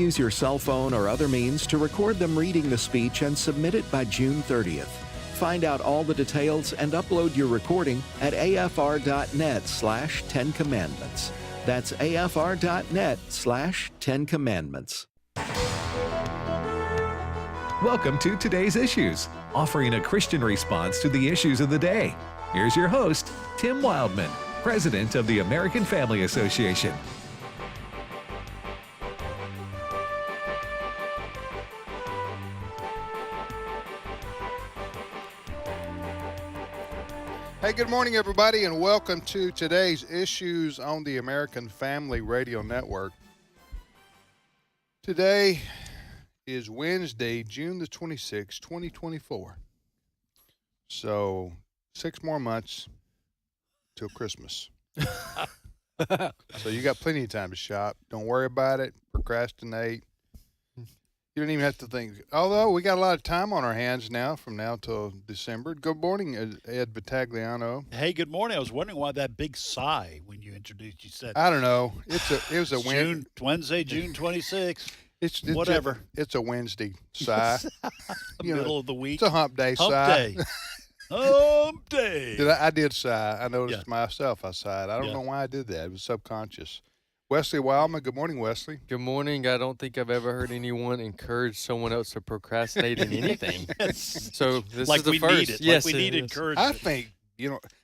use your cell phone or other means to record them reading the speech and submit it by June 30th. Find out all the details and upload your recording at afr.net/10 Commandments. That's afr.net/10 Commandments. Welcome to Today's Issues, offering a Christian response to the issues of the day. Here's your host, Tim Wildman, President of the American Family Association. Hey, good morning, everybody, and welcome to today's Issues on the American Family Radio Network. Today is Wednesday, June the 26th, 2024. So, 6 more months till Christmas. So you got plenty of time to shop. Don't worry about it. Procrastinate. You don't even have to think. Although we got a lot of time on our hands now, from now till December. Good morning, Ed Battagliano. Hey, good morning. I was wondering why that big sigh when you introduced. You said, I don't know. It was a Wednesday, June 26th. It's whatever. It's a Wednesday sigh. Middle of the week. It's a hump day Hump sigh. day. Hump day. I did sigh. I noticed myself. I sighed. I don't know why I did that. It was subconscious. Wesley Wildman. Good morning, Wesley. Good morning. I don't think I've ever heard anyone encourage someone else to procrastinate in anything. So this like is the we first. Need it. Yes, like we need is. encouragement. I think,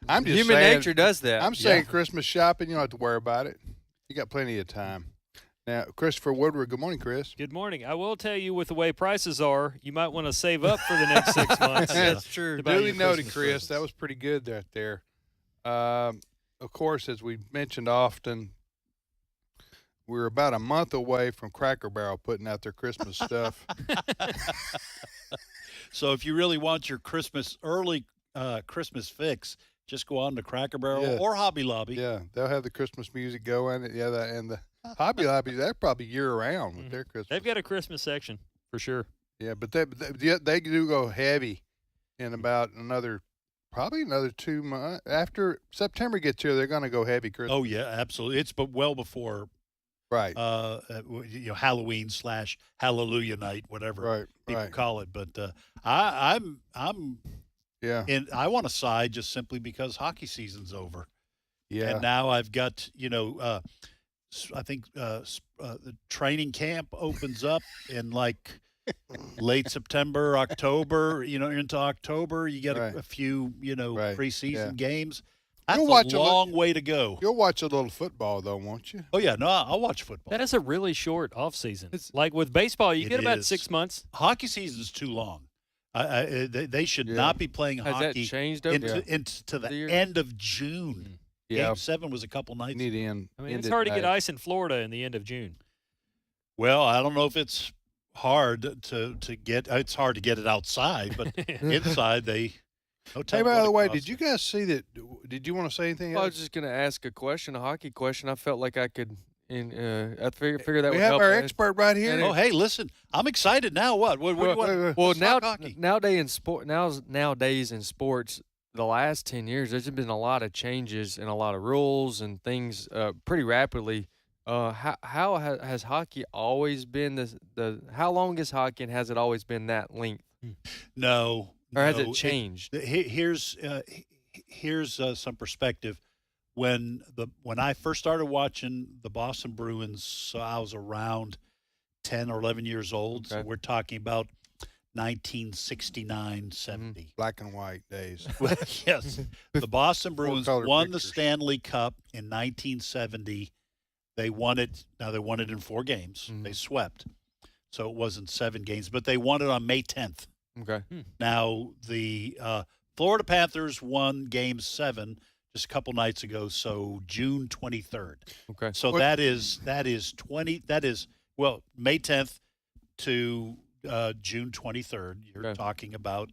I'm just Human saying, nature does that. I'm saying Christmas shopping, you don't have to worry about it. You got plenty of time. Now, Christopher Woodward. Good morning, Chris. Good morning. I will tell you, with the way prices are, you might want to save up for the next 6 months. That's true. to buy Duly your noted, Christmas Chris. presents. That was pretty good right there. Of course, as we mentioned often, we're about a month away from Cracker Barrel putting out their Christmas stuff. So if you really want your early Christmas fix, just go on to Cracker Barrel or Hobby Lobby. Yeah, they'll have the Christmas music going. Yeah, and the Hobby Lobby, they're probably year-round with their Christmas. They've got a Christmas section for sure. Yeah, but they do go heavy in about probably another 2 months. After September gets here, they're going to go heavy Christmas. Oh, yeah, absolutely. It's well before Right. Halloween / Hallelujah night, whatever people call it. But I'm yeah. and I want to sigh just simply because hockey season's over. Yeah. And now I've got I think the training camp opens up in like late September, October. Into October, you get a few preseason games. That's a long way to go. You'll watch a little football, though, won't you? Oh, yeah. No, I'll watch football. That is a really short off season. Like with baseball, you get about is. 6 months. Hockey season's too long. They should not be playing Has hockey that changed into the end of June. Yeah. Game 7 was a couple nights. Need to end. I mean, it's hard to get ice in Florida in the end of June. Well, I don't know if it's hard to get. It's hard to get it outside, but inside they. Hey, by the way, did you guys see that? Did you want to say anything else? I was just going to ask a question, a hockey question. I felt like I could, I figure that we would have help. our expert right here. Oh, hey, listen, I'm excited now. What do you want? Well, hockey. nowadays in sports, the last 10 years, there's been a lot of changes and a lot of rules and things pretty rapidly. How has hockey always been how long is hockey, and has it always been that length? No. Or has it changed? Here's some perspective. When I first started watching the Boston Bruins, so I was around 10 or 11 years old. Okay. So we're talking about 1969, 70. Black and white days. Yes. The Boston Bruins won the pictures. Stanley Cup in 1970. They won it. Now, they won it in 4 games. Mm-hmm. They swept. So it wasn't 7 games, but they won it on May 10th. Okay. Now, the Florida Panthers won Game 7 just a couple nights ago, so June 23rd. Okay. So that is May 10th to June 23rd. You're talking about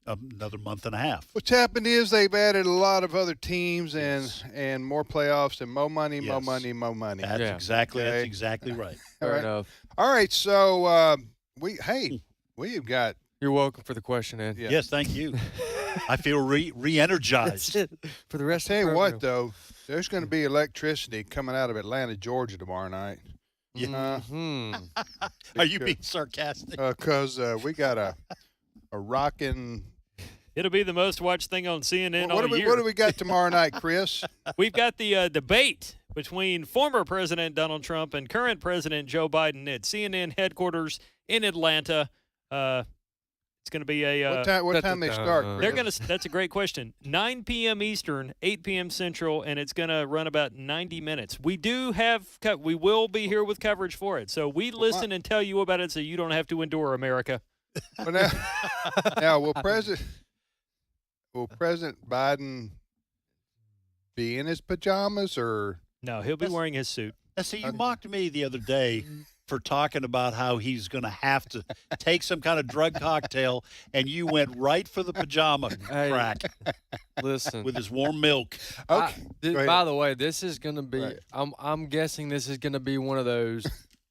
another month and a half. What's happened is they've added a lot of other teams and more playoffs and more money, more money, more money. That's exactly right. Fair enough. All right, so we've got. You're welcome for the question, Ed. Yeah. Yes, thank you. I feel re-energized. That's it. For the rest Tell of the you program. what, though, there's going to be electricity coming out of Atlanta, Georgia tomorrow night. Mhm. Are you being sarcastic? Because we got a rocking. It'll be the most watched thing on CNN all year. What do we got tomorrow night, Chris? We've got the debate between former President Donald Trump and current President Joe Biden at CNN headquarters in Atlanta. It's going to be a What time they start, Chris? they're going to that's a great question. 9 p.m. Eastern, 8 p.m. Central, and it's going to run about 90 minutes. We will be here with coverage for it. So we listen and tell you about it so you don't have to endure, America. Well, now will President Biden be in his pajamas or? No, he'll be wearing his suit. Now, see, you mocked me the other day for talking about how he's going to have to take some kind of drug cocktail, and you went right for the pajama crack Listen. with his warm milk. Okay. By the way, this is going to be I'm guessing this is going to be one of those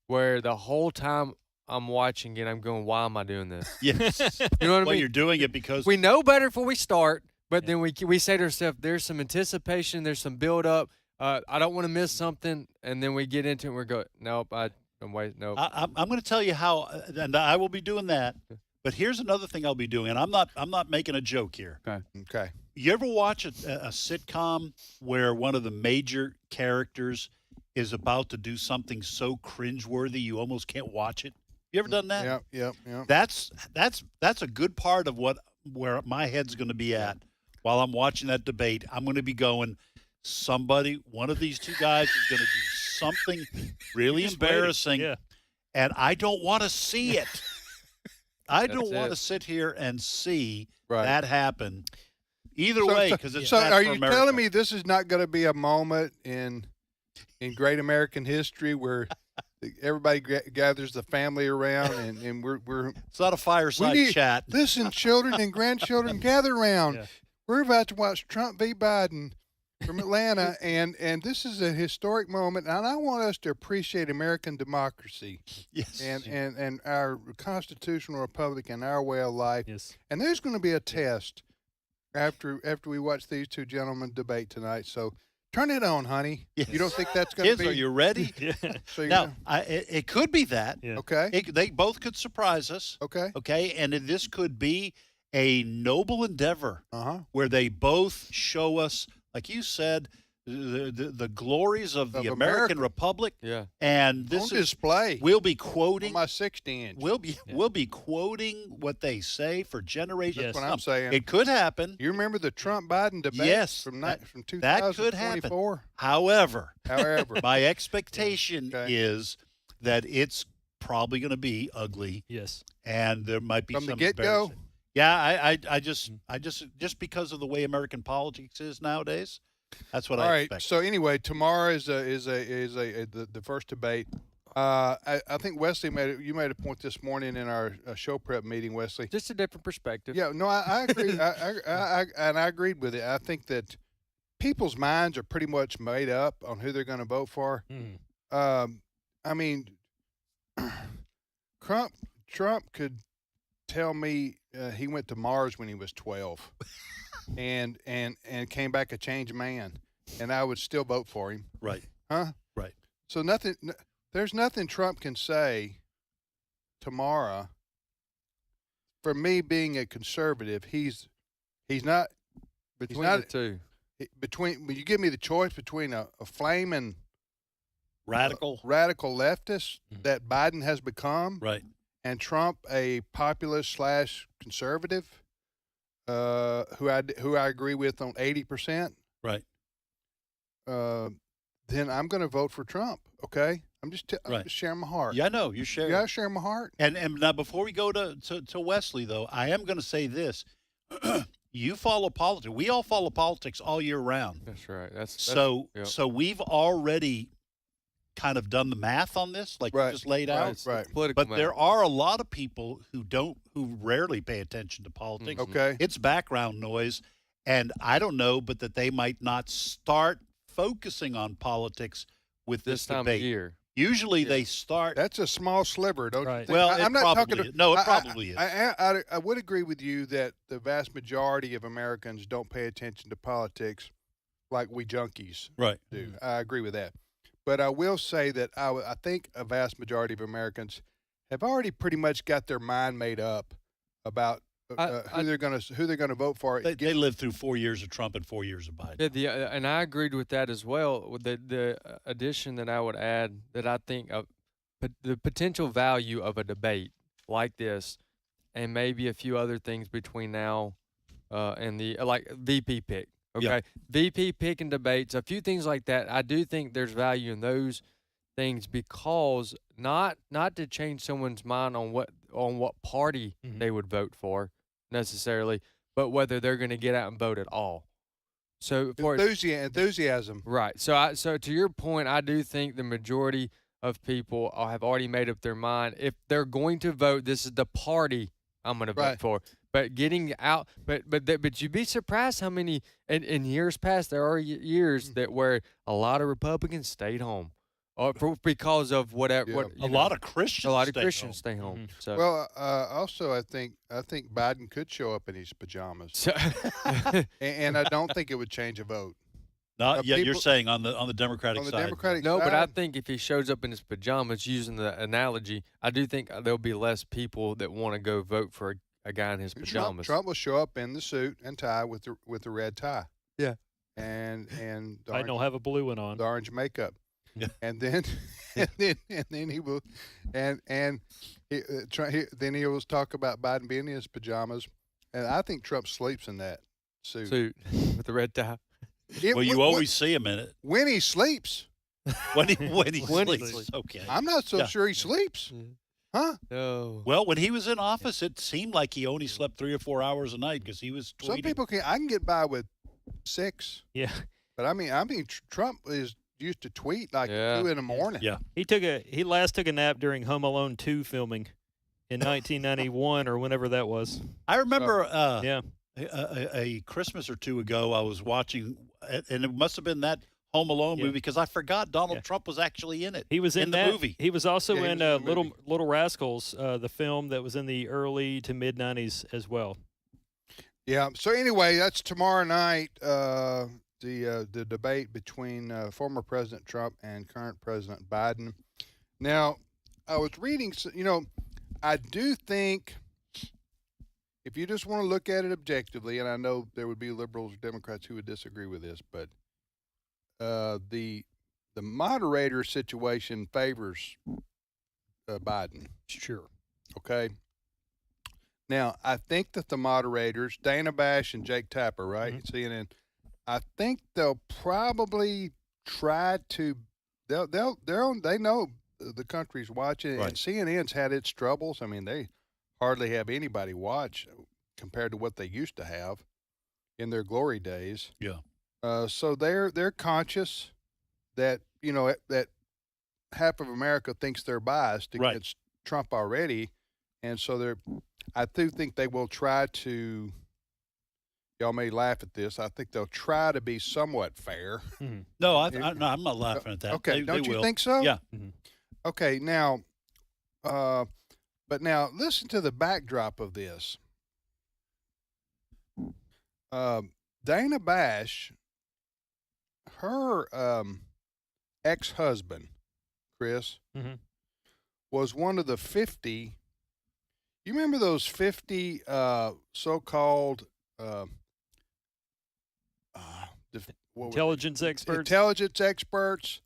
where the whole time I'm watching it, I'm going, why am I doing this? Yes. You know what I Well, mean? you're doing it because We know better before we start, but then we say to ourselves, there's some anticipation, there's some build up. I don't want to miss something, and then we get into it and we're going, nope, I'm waiting, nope. I'm going to tell you how, and I will be doing that. But here's another thing I'll be doing, and I'm not making a joke here. Okay. You ever watch a sitcom where one of the major characters is about to do something so cringeworthy you almost can't watch it? You ever done that? Yep. That's a good part of where my head's going to be at while I'm watching that debate. I'm going to be going, one of these two guys is going to do something really embarrassing, and I don't want to see it. I don't want to sit here and see that happen. Either way, because it's bad are for you America. telling me this is not going to be a moment in great American history where everybody gathers the family around and we're It's not a fireside chat. Listen, children and grandchildren, gather around. Yeah. We're about to watch Trump v. Biden from Atlanta, and this is a historic moment, and I want us to appreciate American democracy Yes. and our constitutional republic and our way of life. Yes. And there's going to be a test after we watch these two gentlemen debate tonight. So turn it on, honey. Yes. You don't think that's going to Kids, be? are you ready? Yeah. So you're Now, it could be that. Yeah. okay. They both could surprise us. Okay. Okay, and this could be a noble endeavor where they both show us, like you said, the glories of the American America. Republic. Yeah. And On this is display. we'll be On quoting. my 60-inch. We'll be quoting what they say for generations. Yes. That's what I'm saying. It could happen. You remember the Trump-Biden debate? Yes, From that 2024? could happen. However, However. my expectation Okay. is that it's probably going to be ugly, Yes. and there might be From the some get-go? embarrassing. Yeah, I just because of the way American politics is nowadays, that's what All I right. expect. So anyway, tomorrow is the first debate. I think Wesley you made a point this morning in our show prep meeting, Wesley. Just a different perspective. Yeah, no, I agree. I agreed with it. I think that people's minds are pretty much made up on who they're going to vote for. I mean, Trump could tell me he went to Mars when he was 12, and came back a changed man, and I would still vote for him. Right. Huh? Right. So there's nothing Trump can say tomorrow. For me, being a conservative, he's not Between not- the two. when you give me the choice between a flaming Radical. radical leftist that Biden has become, Right. and Trump, a populist / conservative, who I agree with on 80%. Right. Then I'm going to vote for Trump. Okay, I'm just sharing my heart. Yeah, I know you're sharing. Yeah, I share my heart. And now before we go to Wesley though, I am going to say this: you follow politics. We all follow politics all year round. That's right. That's So yep. so we've already kind of done the math on this, like you Right. just laid Right, out. it's right. political But there are a lot of people who rarely pay attention to politics. Okay. It's background noise, and I don't know, but that they might not start focusing on politics with this this time debate. of year. Usually they start. That's a small sliver, don't you Right. think? Well, I'm it not probably talking. is. No, it I- probably is. I would agree with you that the vast majority of Americans don't pay attention to politics like we junkies Right. do. I agree with that. But I will say that I think a vast majority of Americans have already pretty much got their mind made up about who they're going to vote for. They lived through 4 years of Trump and 4 years of Biden. Yeah, and I agreed with that as well. With the addition that I would add, that I think of the potential value of a debate like this, and maybe a few other things between now and the like VP pick. Okay, Yeah. VP pick and debates, a few things like that. I do think there's value in those things, because not to change someone's mind on what party they would vote for necessarily, but whether they're going to get out and vote at all. So for Enthusiasm. right. So to your point, I do think the majority of people have already made up their mind. If they're going to vote, this is the party I'm going to vote for. But getting out, but you'd be surprised how many in years past there are years that where a lot of Republicans stayed home, because of whatever. Yeah. A lot of Christians stay home. So Well, also I think Biden could show up in his pajamas, so and I don't think it would change a vote. Not yet. You're people- saying on the Democratic On the side. Democratic no, side, but I think if he shows up in his pajamas, using the analogy, I do think there'll be less people that want to go vote for a guy in his pajamas. Trump will show up in the suit and tie with the red tie. Yeah. And the I don't have a blue one on. the orange makeup. Yeah. And then and then he will then he will talk about Biden being in his pajamas, and I think Trump sleeps in that suit. Suit with the red tie. Well, you always see him in it when he sleeps. when he When he sleeps. sleeps. Okay. I'm not so Yeah. sure he sleeps, huh? No. Well, when he was in office, it seemed like he only slept 3 or 4 hours a night because he was tweeting. Some people can. I can get by with 6, Yeah. but I mean, Trump is used to tweet like Yeah. 2 in the morning. Yeah. He last took a nap during Home Alone 2 filming in 1991 or whenever that was. I remember Yeah. a Christmas or two ago, I was watching, and it must have been that Home Alone movie because I forgot Donald Trump was actually in it. He was in the that movie. He was also Yeah, he in was in the movie. Little Rascals, the film that was in the early to mid 90s as well. Yeah. So anyway, that's tomorrow night. The debate between former President Trump and current President Biden. Now, I was reading. I do think if you just want to look at it objectively, and I know there would be liberals or Democrats who would disagree with this, but the moderator situation favors Biden. Sure. Okay. Now, I think that the moderators, Dana Bash and Jake Tapper, right, CNN, I think they'll probably try to. They know the country's watching, Right. and CNN's had its troubles. I mean, they hardly have anybody watch compared to what they used to have in their glory days. Yeah. So they're conscious that that half of America thinks they're biased Right. against Trump already, and so I do think they will try to. Y'all may laugh at this. I think they'll try to be somewhat fair. No, I'm not laughing at that. Okay, They don't you will. think so? Yeah. Okay, now, but now listen to the backdrop of this. Dana Bash, her ex-husband, Chris, was one of the 50. You remember those 50 so-called Intelligence experts. intelligence experts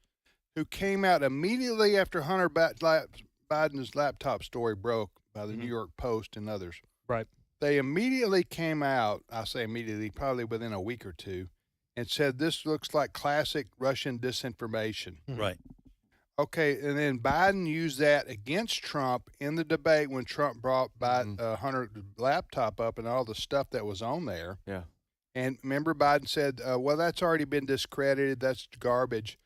who came out immediately after Hunter Biden's laptop story broke by the New York Post and others. Right. They immediately came out, I say immediately, probably within a week or two, and said this looks like classic Russian disinformation. Right. Okay, and then Biden used that against Trump in the debate when Trump brought Hunter's laptop up and all the stuff that was on there. Yeah. And remember, Biden said, well, that's already been discredited. That's garbage.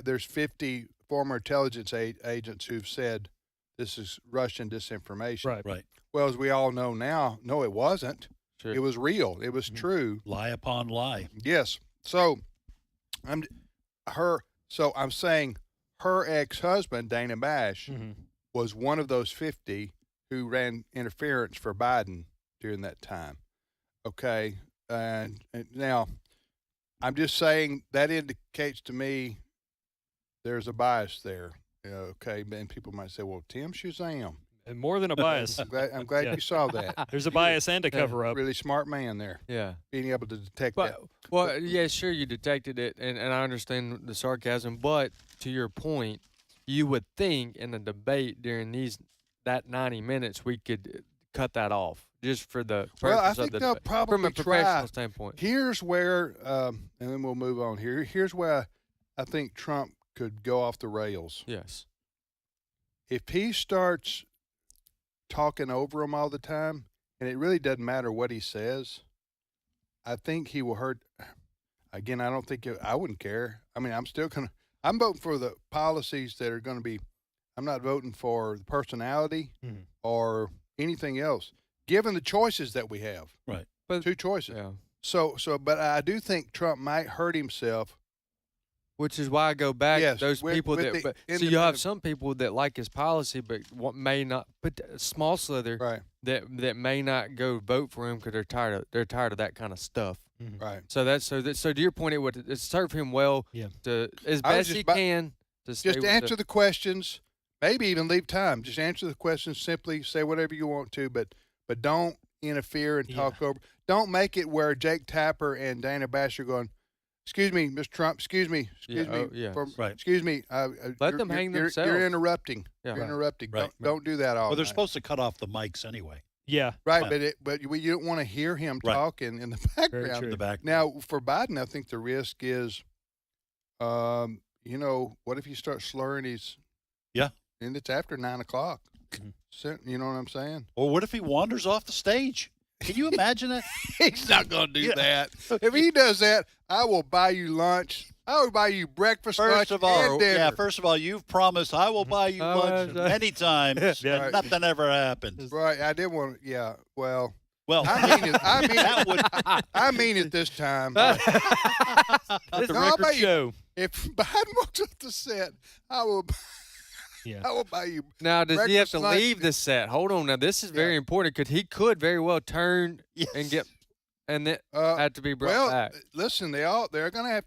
There's 50 former intelligence agents who've said this is Russian disinformation. Right. Right. Well, as we all know now, no, it wasn't. Sure. It was real. It was true. Lie upon lie. Yes. So I'm saying her ex-husband, Dana Bash, was one of those 50 who ran interference for Biden during that time. Okay. And now I'm just saying that indicates to me there's a bias there. Okay, and people might say, "Well, Tim Shazam." And more than a bias. I'm glad Yeah. you saw that. There's a bias and a cover up. Really smart man there, Yeah. being able to detect But, that. well, yeah, sure, you detected it, and I understand the sarcasm. But to your point, you would think in a debate during that 90 minutes we could cut that off just for the purpose Well, I of think the they'll debate. probably From a professional try. standpoint. Here's where, and then we'll move on here. Here's where I think Trump could go off the rails. Yes. If he starts talking over him all the time, and it really doesn't matter what he says, I think he will hurt. Again, I don't think I wouldn't care. I mean, I'm voting for the policies that are going to be. I'm not voting for the personality or anything else. Given the choices that we have, Right? But 2 choices. yeah. So, but I do think Trump might hurt himself. Which is why I go back Yes, to those with people the that. But, so you have independent- some people that like his policy, but may not. But a small slither Right, that may not go vote for him because they're tired of that kind of stuff. right. So so to your point, it serve him well. Yeah. To as I was best just he about- can to stay Just with answer the questions. Maybe even leave time. Just answer the questions simply. Say whatever you want to, but don't interfere and talk over. Don't make it where Jake Tapper and Dana Bash are going, "Excuse me, Mr. Trump. Excuse me. Excuse Yeah, me. oh, yeah. Right. Excuse me. Let them hang You're themselves. interrupting. Yeah. You're Right. interrupting. Right. Don't do that all Well, they're night. supposed to cut off the mics anyway. Yeah. Right, Yeah. but you don't want to hear him Right. talking in the Very background. true. The back. Now, for Biden, I think the risk is, what if you start slurring his? Yeah. And it's after 9 o'clock. You know what I'm saying? Or what if he wanders off the stage? Can you imagine that? He's not going to do Yeah. that. If he does that, I will buy you lunch. I will buy you breakfast, lunch, First of all, and dinner. yeah. First of all, you've promised I will buy you lunch many times, Yeah. and nothing ever happens. Right. I did want to. Yeah. Well, Well, I mean it. that would. I mean it this time. Let the No, I'll record bet you- show. If Biden walks off the set, I will. Yeah. I will buy you. Now, does he have breakfast, to lunch, leave the set? Hold on. Now, this is very important because he could very well turn Yes. and get, and then Uh, have to be brought Well, back. listen, they're going to have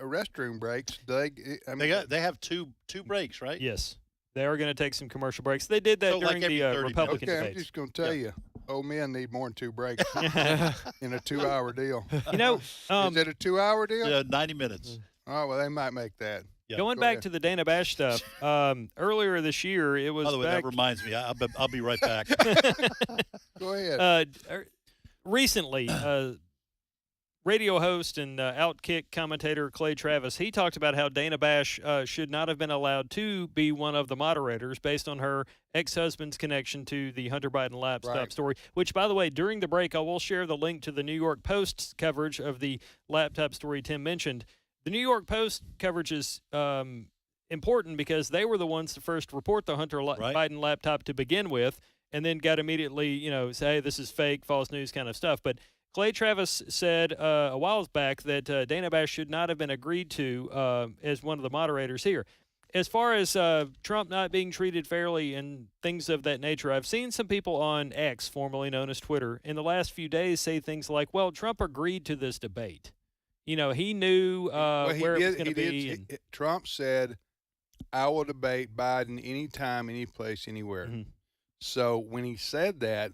restroom breaks. They have two breaks, right? Yes. They are going to take some commercial breaks. They did that So, like during every the 30 Republican okay, I'm debates. just going to tell you, old men need more than 2 breaks Yeah. in a 2-hour deal. You know, Is it a 2-hour deal? 90 minutes. Oh, well, they might make that. Yeah. going Go back ahead. to the Dana Bash stuff, earlier this year, it was By the way, back that reminds me. I'll be right back. Go ahead. Recently, radio host and Outkick commentator Clay Travis, he talked about how Dana Bash should not have been allowed to be one of the moderators based on her ex-husband's connection to the Hunter Biden laptop Right. story, which, by the way, during the break, I will share the link to the New York Post's coverage of the laptop story Tim mentioned. The New York Post coverage is important because they were the ones to first report the Hunter Right. Biden laptop to begin with, and then got immediately, say, hey, this is fake, false news kind of stuff. But Clay Travis said a while back that Dana Bash should not have been agreed to as one of the moderators here. As far as Trump not being treated fairly and things of that nature, I've seen some people on X, formerly known as Twitter, in the last few days say things like, well, Trump agreed to this debate. He knew Well, he where it was did- going to he be. did- and- Trump said, I will debate Biden anytime, any place, anywhere. Mhm. So when he said that,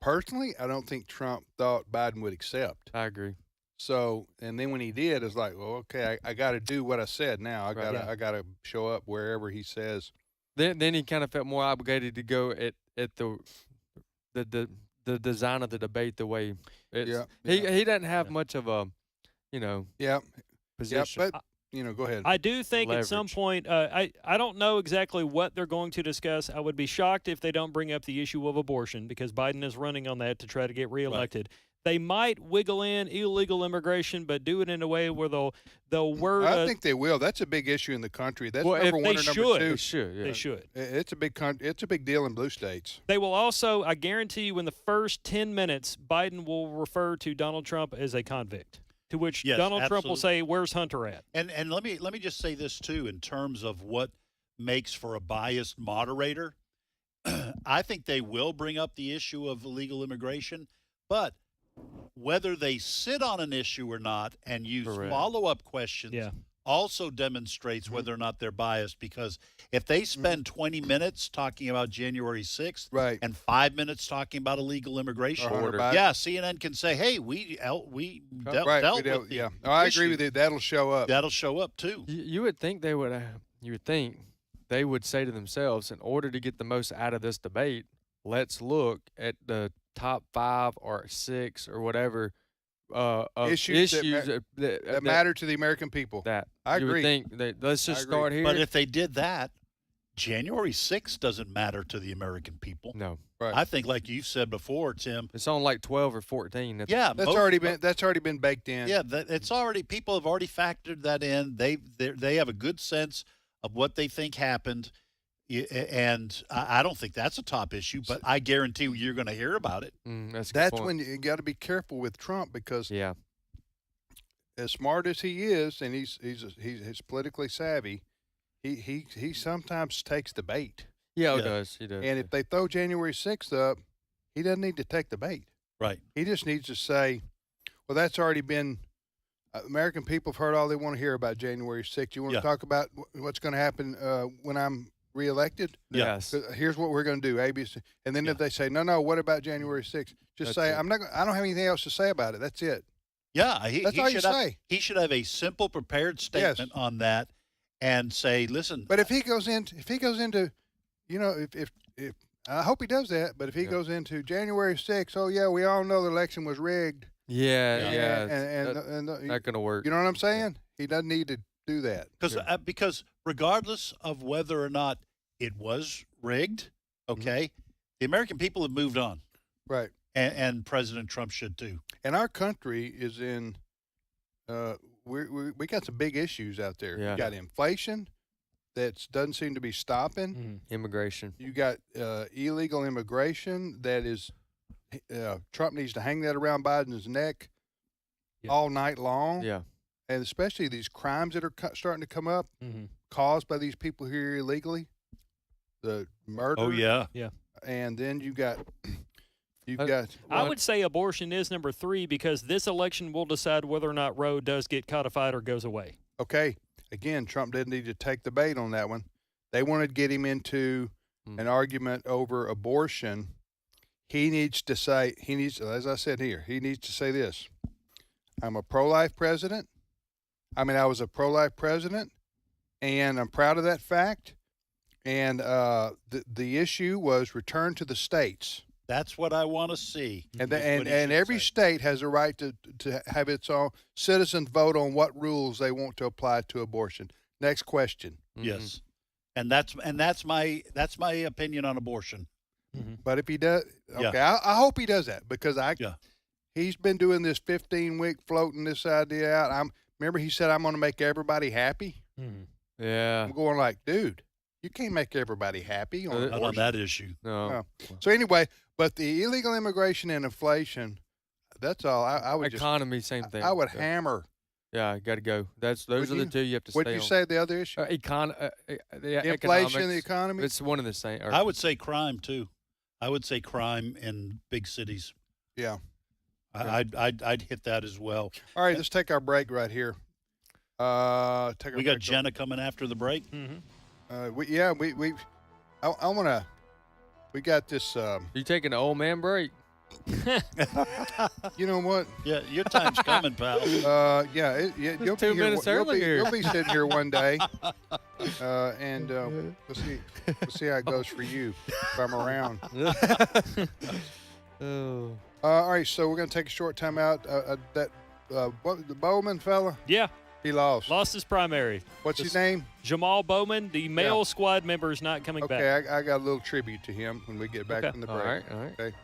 personally, I don't think Trump thought Biden would accept. I agree. So, and then when he did, it's like, well, okay, I got to do what I said now. Right. Yeah. I got to show up wherever he says. Then he kind of felt more obligated to go at the design of the debate the way it's. Yeah, He doesn't have Yeah. much of a, Yeah, position. but go ahead. I do think at some Leverage. point, I don't know exactly what they're going to discuss. I would be shocked if they don't bring up the issue of abortion because Biden is running on that to try to get reelected. They might wiggle in illegal immigration, but do it in a way where they'll word. I think they will. That's a big issue in the country. That's Well, if number they one or number should. two. They should. Yeah. they should. It's a big deal in blue states. They will also, I guarantee you, in the first 10 minutes, Biden will refer to Donald Trump as a convict. To which Yes, Donald Trump will absolutely. say, "Where's Hunter at?" And let me just say this too, in terms of what makes for a biased moderator. I think they will bring up the issue of illegal immigration, but whether they sit on an issue or not and use Correct. follow-up questions Yeah. also demonstrates whether or not they're biased, because if they spend 20 minutes talking about January 6th Right. and 5 minutes talking about illegal immigration, Or Hunter Biden. yeah, CNN can say, hey, we dealt Right. with the Yeah. No, I agree issue. with you. That'll show up. That'll show up too. You would think they would. You would think they would say to themselves, in order to get the most out of this debate, let's look at the top 5 or 6 or whatever of Issues issues that matter to the American people. That I you agree. would think that, let's just agree. start here. But if they did that, January 6th doesn't matter to the American people. no, Right. I think, like you've said before, Tim. it's on like 12 or 14. Yeah, That's already been baked in. Yeah, it's already, people have already factored that in. They have a good sense of what they think happened, and I don't think that's a top issue. But I guarantee you're going to hear about it. That's a good That's point. when you got to be careful with Trump, because Yeah, as smart as he is, and he's politically savvy, he sometimes takes the bait. yeah, Yeah. it does. He does. And if they throw January 6th up, he doesn't need to take the bait. Right. He just needs to say, well, that's already been American people have heard all they want to hear about January 6th. You want Yeah. to talk about what's going to happen when I'm reelected? Yeah. Yes. Here's what we're going to do, ABC. And then if they say, no, what about January 6th? Just That's say, it. I don't have anything else to say about it. That's it. Yeah, That's all you say. He should have a simple, prepared statement on that, and say, "Listen." But if he goes into, you know, if I hope he does that. But if he Yeah. goes into January 6th, oh yeah, we all know the election was rigged. yeah. and Not gonna work. you know what I'm saying? He doesn't need to do that. Because regardless of whether or not it was rigged, okay, the American people have moved on, Right. and President Trump should too. And our country is in. We got some big issues out there. Yeah. You got inflation that doesn't seem to be stopping. Mm-hmm. Immigration. You got illegal immigration that is. Trump needs to hang that around Biden's neck Yeah. all night long. Yeah. And especially these crimes that are starting to come up Mm-hmm. caused by these people here illegally, the murder. Oh yeah, And then you've got I would say abortion is number 3, because this election will decide whether or not Roe does get codified or goes away. okay. Again, Trump didn't need to take the bait on that one. They wanted to get him into an argument over abortion. He needs to say, as I said here, he needs to say this: I'm a pro-life president. I was a pro-life president, and I'm proud of that fact. And the issue was return to the states. that's what I want to see. And is what he should every say. state has a right to have its own citizens vote on what rules they want to apply to abortion. Next question. Yes, and that's my opinion on abortion. But if he does, Yeah. okay, I hope he does that, because Yeah. he's been doing this 15-week floating this idea out. Remember he said, I'm going to make everybody happy. Yeah. I'm going like, dude, you can't make everybody happy on Not on abortion. that issue. No. So anyway, but the illegal immigration and inflation, that's all. I would Economy, same thing. I would Yeah. hammer. Yeah, got to go. Those Would are the you? 2 you have to What'd stay you on. say the other issue? The Inflation, economics, the economy? It's one of the same. I would say crime too. I would say crime in big cities. Yeah. I'd hit that as well. All right, let's take our break right here. Take our We got break. Jenna coming after the break. I want to, we got this, You taking an old man break? you know what? Yeah, your time's coming, pal. You'll 2 be here. minutes earlier. You'll be sitting here one day, and we'll see how it goes for you if I'm around. Oh. All right, so we're going to take a short time out. The Bowman fella, Yeah, he lost. lost his primary. What's his name? Jamal Bowman, the male squad member, is not coming back. Okay, I got a little tribute to him when we get back Okay. from the All break. right. All right. Okay.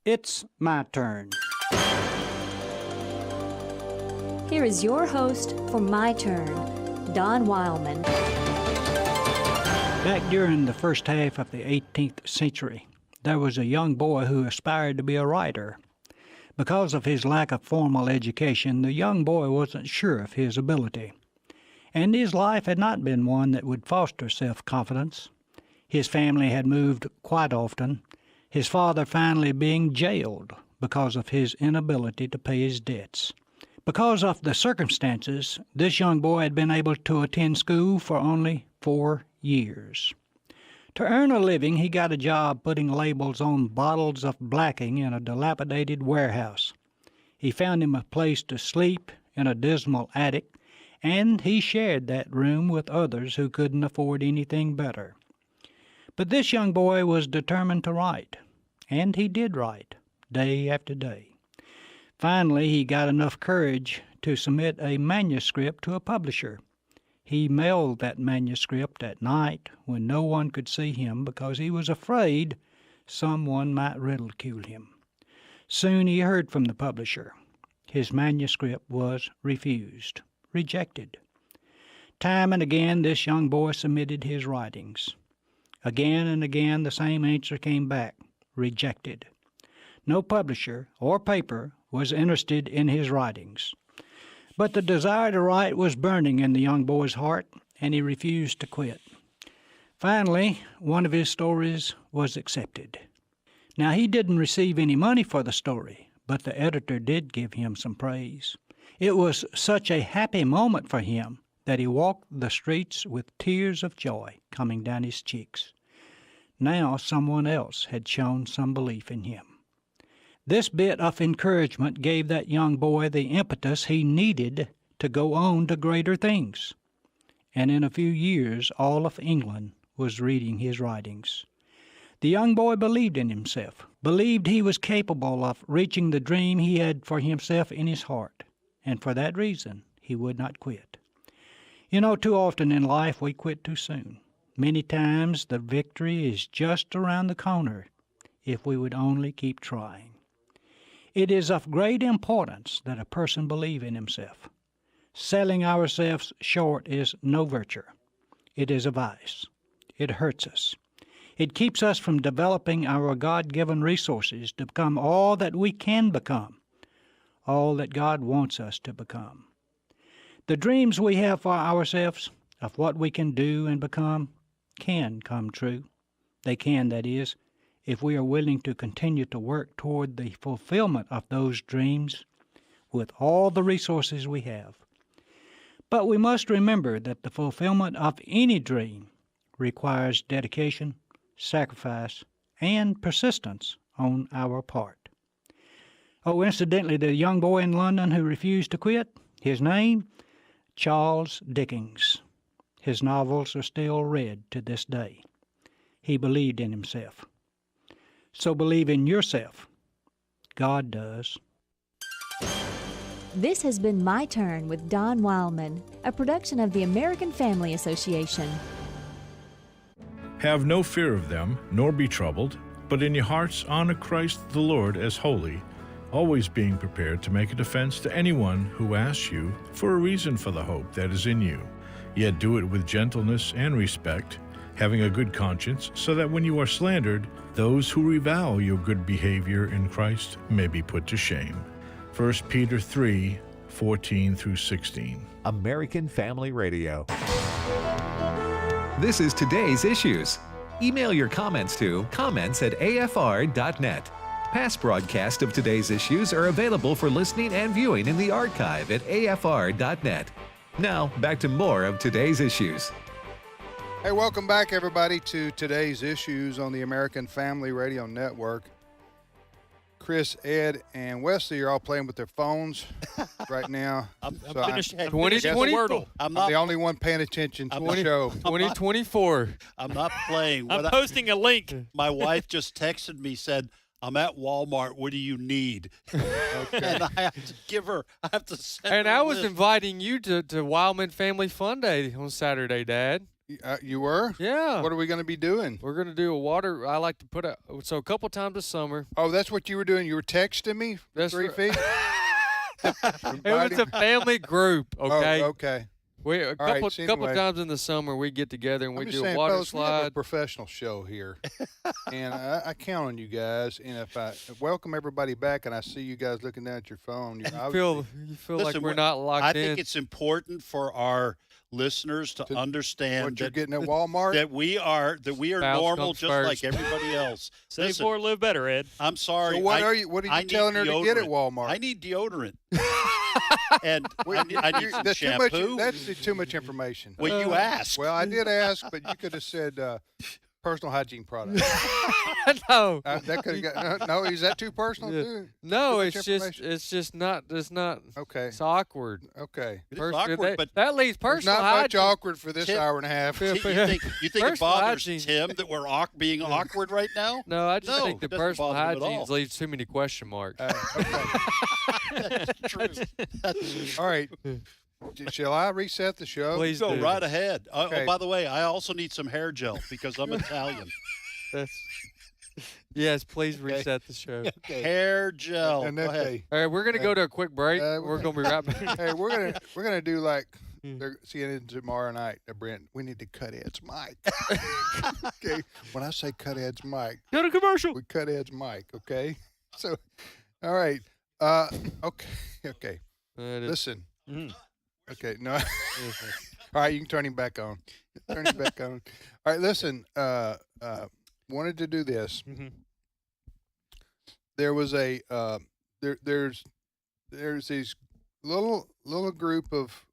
It's my turn. Here is your host for My Turn, Don Wildman. Back during the first half of the 18th century, there was a young boy who aspired to be a writer. Because of his lack of formal education, the young boy wasn't sure of his ability, and his life had not been one that would foster self-confidence. His family had moved quite often, his father finally being jailed because of his inability to pay his debts. Because of the circumstances, this young boy had been able to attend school for only 4 years. To earn a living, he got a job putting labels on bottles of blacking in a dilapidated warehouse. He found him a place to sleep in a dismal attic, and he shared that room with others who couldn't afford anything better. But this young boy was determined to write, and he did write, day after day. Finally, he got enough courage to submit a manuscript to a publisher. He mailed that manuscript at night when no one could see him because he was afraid someone might ridicule him. Soon he heard from the publisher. His manuscript was refused, rejected. Time and again this young boy submitted his writings. Again and again the same answer came back, rejected. No publisher or paper was interested in his writings. But the desire to write was burning in the young boy's heart, and he refused to quit. Finally, one of his stories was accepted. Now, he didn't receive any money for the story, but the editor did give him some praise. It was such a happy moment for him that he walked the streets with tears of joy coming down his cheeks. Now someone else had shown some belief in him. This bit of encouragement gave that young boy the impetus he needed to go on to greater things. And in a few years, all of England was reading his writings. The young boy believed in himself, believed he was capable of reaching the dream he had for himself in his heart, and for that reason he would not quit. You know, too often in life we quit too soon. Many times the victory is just around the corner if we would only keep trying. It is of great importance that a person believe in himself. Selling ourselves short is no virtue. It is a vice. It hurts us. It keeps us from developing our God-given resources to become all that we can become, all that God wants us to become. The dreams we have for ourselves of what we can do and become can come true. They can, that is, if we are willing to continue to work toward the fulfillment of those dreams with all the resources we have. But we must remember that the fulfillment of any dream requires dedication, sacrifice, and persistence on our part. Oh, incidentally, the young boy in London who refused to quit, his name, Charles Dickens. His novels are still read to this day. He believed in himself. So believe in yourself. God does. This has been My Turn with Don Wildman, a production of the American Family Association. Have no fear of them, nor be troubled, but in your hearts honor Christ the Lord as holy, always being prepared to make a defense to anyone who asks you for a reason for the hope that is in you. Yet do it with gentleness and respect, having a good conscience, so that when you are slandered, those who revile your good behavior in Christ may be put to shame. 1 Peter 3:14 through 16. American Family Radio. This is today's issues. Email your comments to comments@afr.net. Past broadcasts of today's issues are available for listening and viewing in the archive at afr.net. Now, back to more of today's issues. Hey, welcome back, everybody, to today's issues on the American Family Radio Network. Chris, Ed, and Wesley are all playing with their phones right now. I'm So finished. I- 2020. I'm the only one paying attention to the show. 2024. I'm not playing. I'm posting a link. My wife just texted me, said, I'm at Walmart. What do you need? And I have to give her, I have to send And her I a was list. inviting you to Wildman Family Fun Day on Saturday, Dad. You were? Yeah. What are we going to be doing? We're going to do a water. I like to put a couple times a summer. Oh, that's what you were doing? You were texting me That's 3 right. feet? It was a family group, okay? Oh, okay. We a All right, couple so couple anyway. times in the summer we get together and we I'm do just a saying, water fellas, we have a slide. professional show here, and I count on you guys. And if I welcome everybody back, and I see you guys looking down at your phone, you're You feel like Listen, we're not locked I in. think it's important for our listeners to understand what you're that, getting at Walmart. that we are Spouse normal comes just first. like everybody else. Save Listen, more, live better, Ed. I'm sorry. So what are you I need telling her to get at deodorant. Walmart? I need deodorant. And I need some That's shampoo. too much. That's too much information. Well, you asked. Well, I did ask, but you could have said personal hygiene products. No. That could have got no. Is that too personal too? No, Too much it's information? just not. It's not. Okay. It's awkward. Okay. It is Pers- awkward, that, but that leaves There's personal not much hygiene. awkward for this Tim- hour and a half. Yeah. you think it Personal bothers hygiene. Tim that we're being awkward right now? No, I just No, think the it doesn't personal bother him at hygiene all. leaves too many question marks. Okay. That's true. That's true. All right. Shall I reset the show? Please Go do. right ahead. Okay. Oh, by the way, I also need some hair gel because I'm Italian. That's- yes, please Okay. reset the show. Okay. Hair gel. And Go ahead. okay. All right, we're gonna go to a quick break. Uh, We're gonna be right back. Hey, we're gonna do like they're seeing it tomorrow night. Brent, we need to cut Ed's mic. Okay. When I say cut Ed's mic, Go to commercial. we cut Ed's mic. Okay. So, all right. Okay. Okay. Listen. Mhm. Okay. No. All right. You can turn him back on. Turn him back on. All right. Listen. Wanted to do this. Mhm. There was a there's these little group of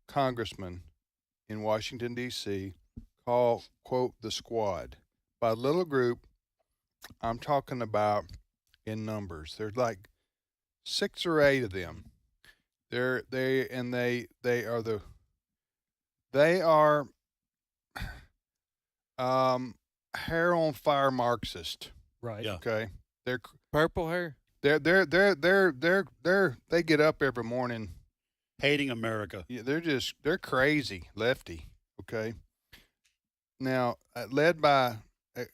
congressmen in Washington D.C. called quote the Squad. By little group, I'm talking about in numbers. There's like 6 or 8 of them. They are hair on fire Marxist. Right. Yeah. Okay, they're Purple hair. they get up every morning. Hating America. Yeah, they're crazy lefty. Okay. Now led by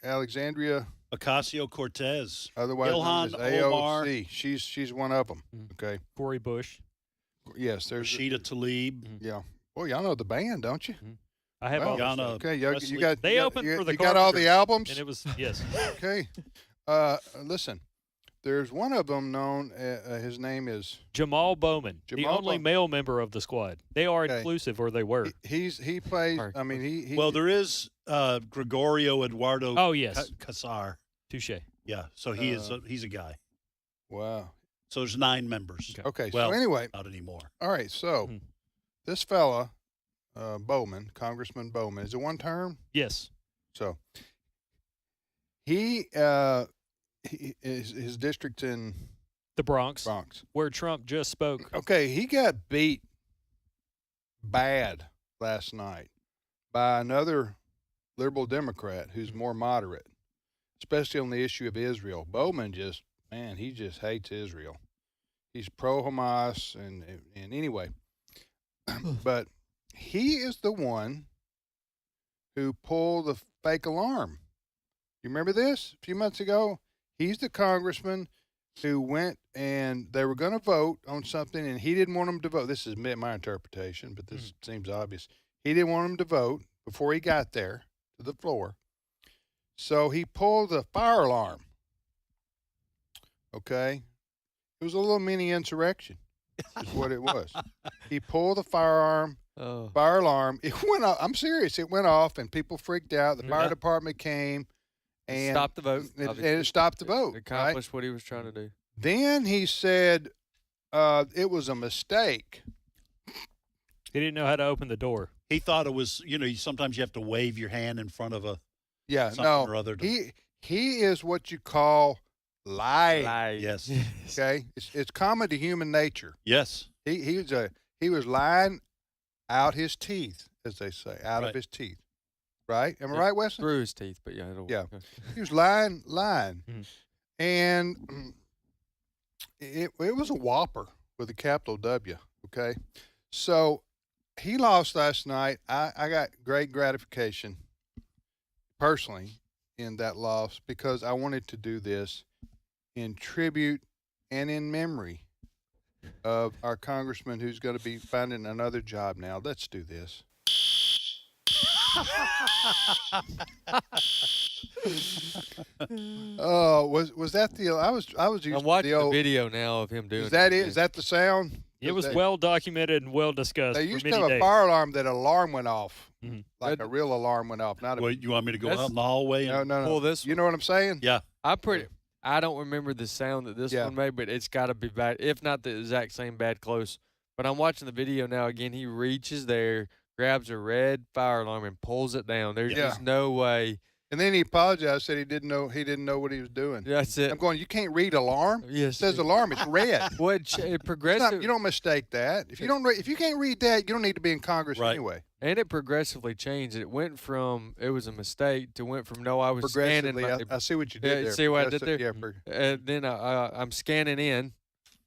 Alexandria, Ocasio-Cortez. otherwise known Ilhan as Omar. AOC. She's one of them. Mhm. Okay. Corey Bush. Yes, there's Rashida Tlaib. yeah. Boy, y'all know the band, don't you? I have Well, all Yana Okay, you Presley. got They you got, opened you, for the you got all the Carpenters, albums. and it was yes. Okay. Listen, there's one of them known. His name is Jamal Bowman, the Jamal only Bowman. male member of the squad. They are Okay. inclusive, or they were. he plays. Sorry. I mean he Well, there is Gregorio Eduardo Oh yes, Casar. touche. Yeah, so he's a guy. wow. So there's 9 members. Okay. Okay. Well, so anyway, not anymore. all right. So Mhm. this fella, Bowman, Congressman Bowman, is it one term? Yes. So he his district's in The Bronx, Bronx. where Trump just spoke. Okay, he got beat bad last night by another liberal Democrat who's more moderate, especially on the issue of Israel. Bowman he just hates Israel. He's pro-Hamas and anyway, but he is the one who pulled the fake alarm. You remember this a few months ago? He's the congressman who went and they were going to vote on something and he didn't want them to vote. This is my interpretation, but this seems obvious. He didn't want them to vote before he got there to the floor. So he pulled the fire alarm. Okay? It was a little mini insurrection, is what it was. He pulled the firearm. Oh. Fire alarm. It went off. I'm serious. It went off, and people freaked out. The fire Yeah. department came, and Stop the vote. And it stopped the vote. Right? Accomplished what he was trying to do. Then he said it was a mistake. He didn't know how to open the door. He thought it was, sometimes you have to wave your hand in front of a Yeah, something no. or other. He is what you call lying. Lie. Yes. Okay, it's common to human nature. Yes. He was lying out his teeth, as they say, out of Right. his teeth. Right? Am I Yeah. right, Wesley? Through his teeth, but yeah, it'll Yeah. okay. He was lying, Mhm. and it was a whopper with a capital W. Okay, so he lost last night. I got great gratification personally in that loss because I wanted to do this in tribute and in memory of our congressman who's going to be finding another job now. Let's do this. Oh, was that the? I was used I'm watching to the old. video now of him doing Is that it. it? Is that the sound? It was They- well documented and well discussed They for used to many have a days. fire alarm that alarm went off, Mhm. like a real alarm went off, not a. Well, you want me to go That's- out in the hallway and No. Pull this You know what I'm saying? Yeah. I don't remember the sound that this Yeah. one made, but it's got to be bad, if not the exact same bad close. But I'm watching the video now again. He reaches there, grabs a red fire alarm, and pulls it down. There's Yeah. just no way. And then he apologized, said he didn't know what he was doing. That's it. I'm going. You can't read alarm. It Yes. says alarm. It's red. Well, it It's not- progressive, you don't mistake that. If you can't read that, you don't need to be in Congress Right. anyway. and it progressively changed. It went from it was a mistake to went from no, I was scanning. Progressively, My, I see what you did Yeah, there. see what I did there? Yeah. then I'm scanning in,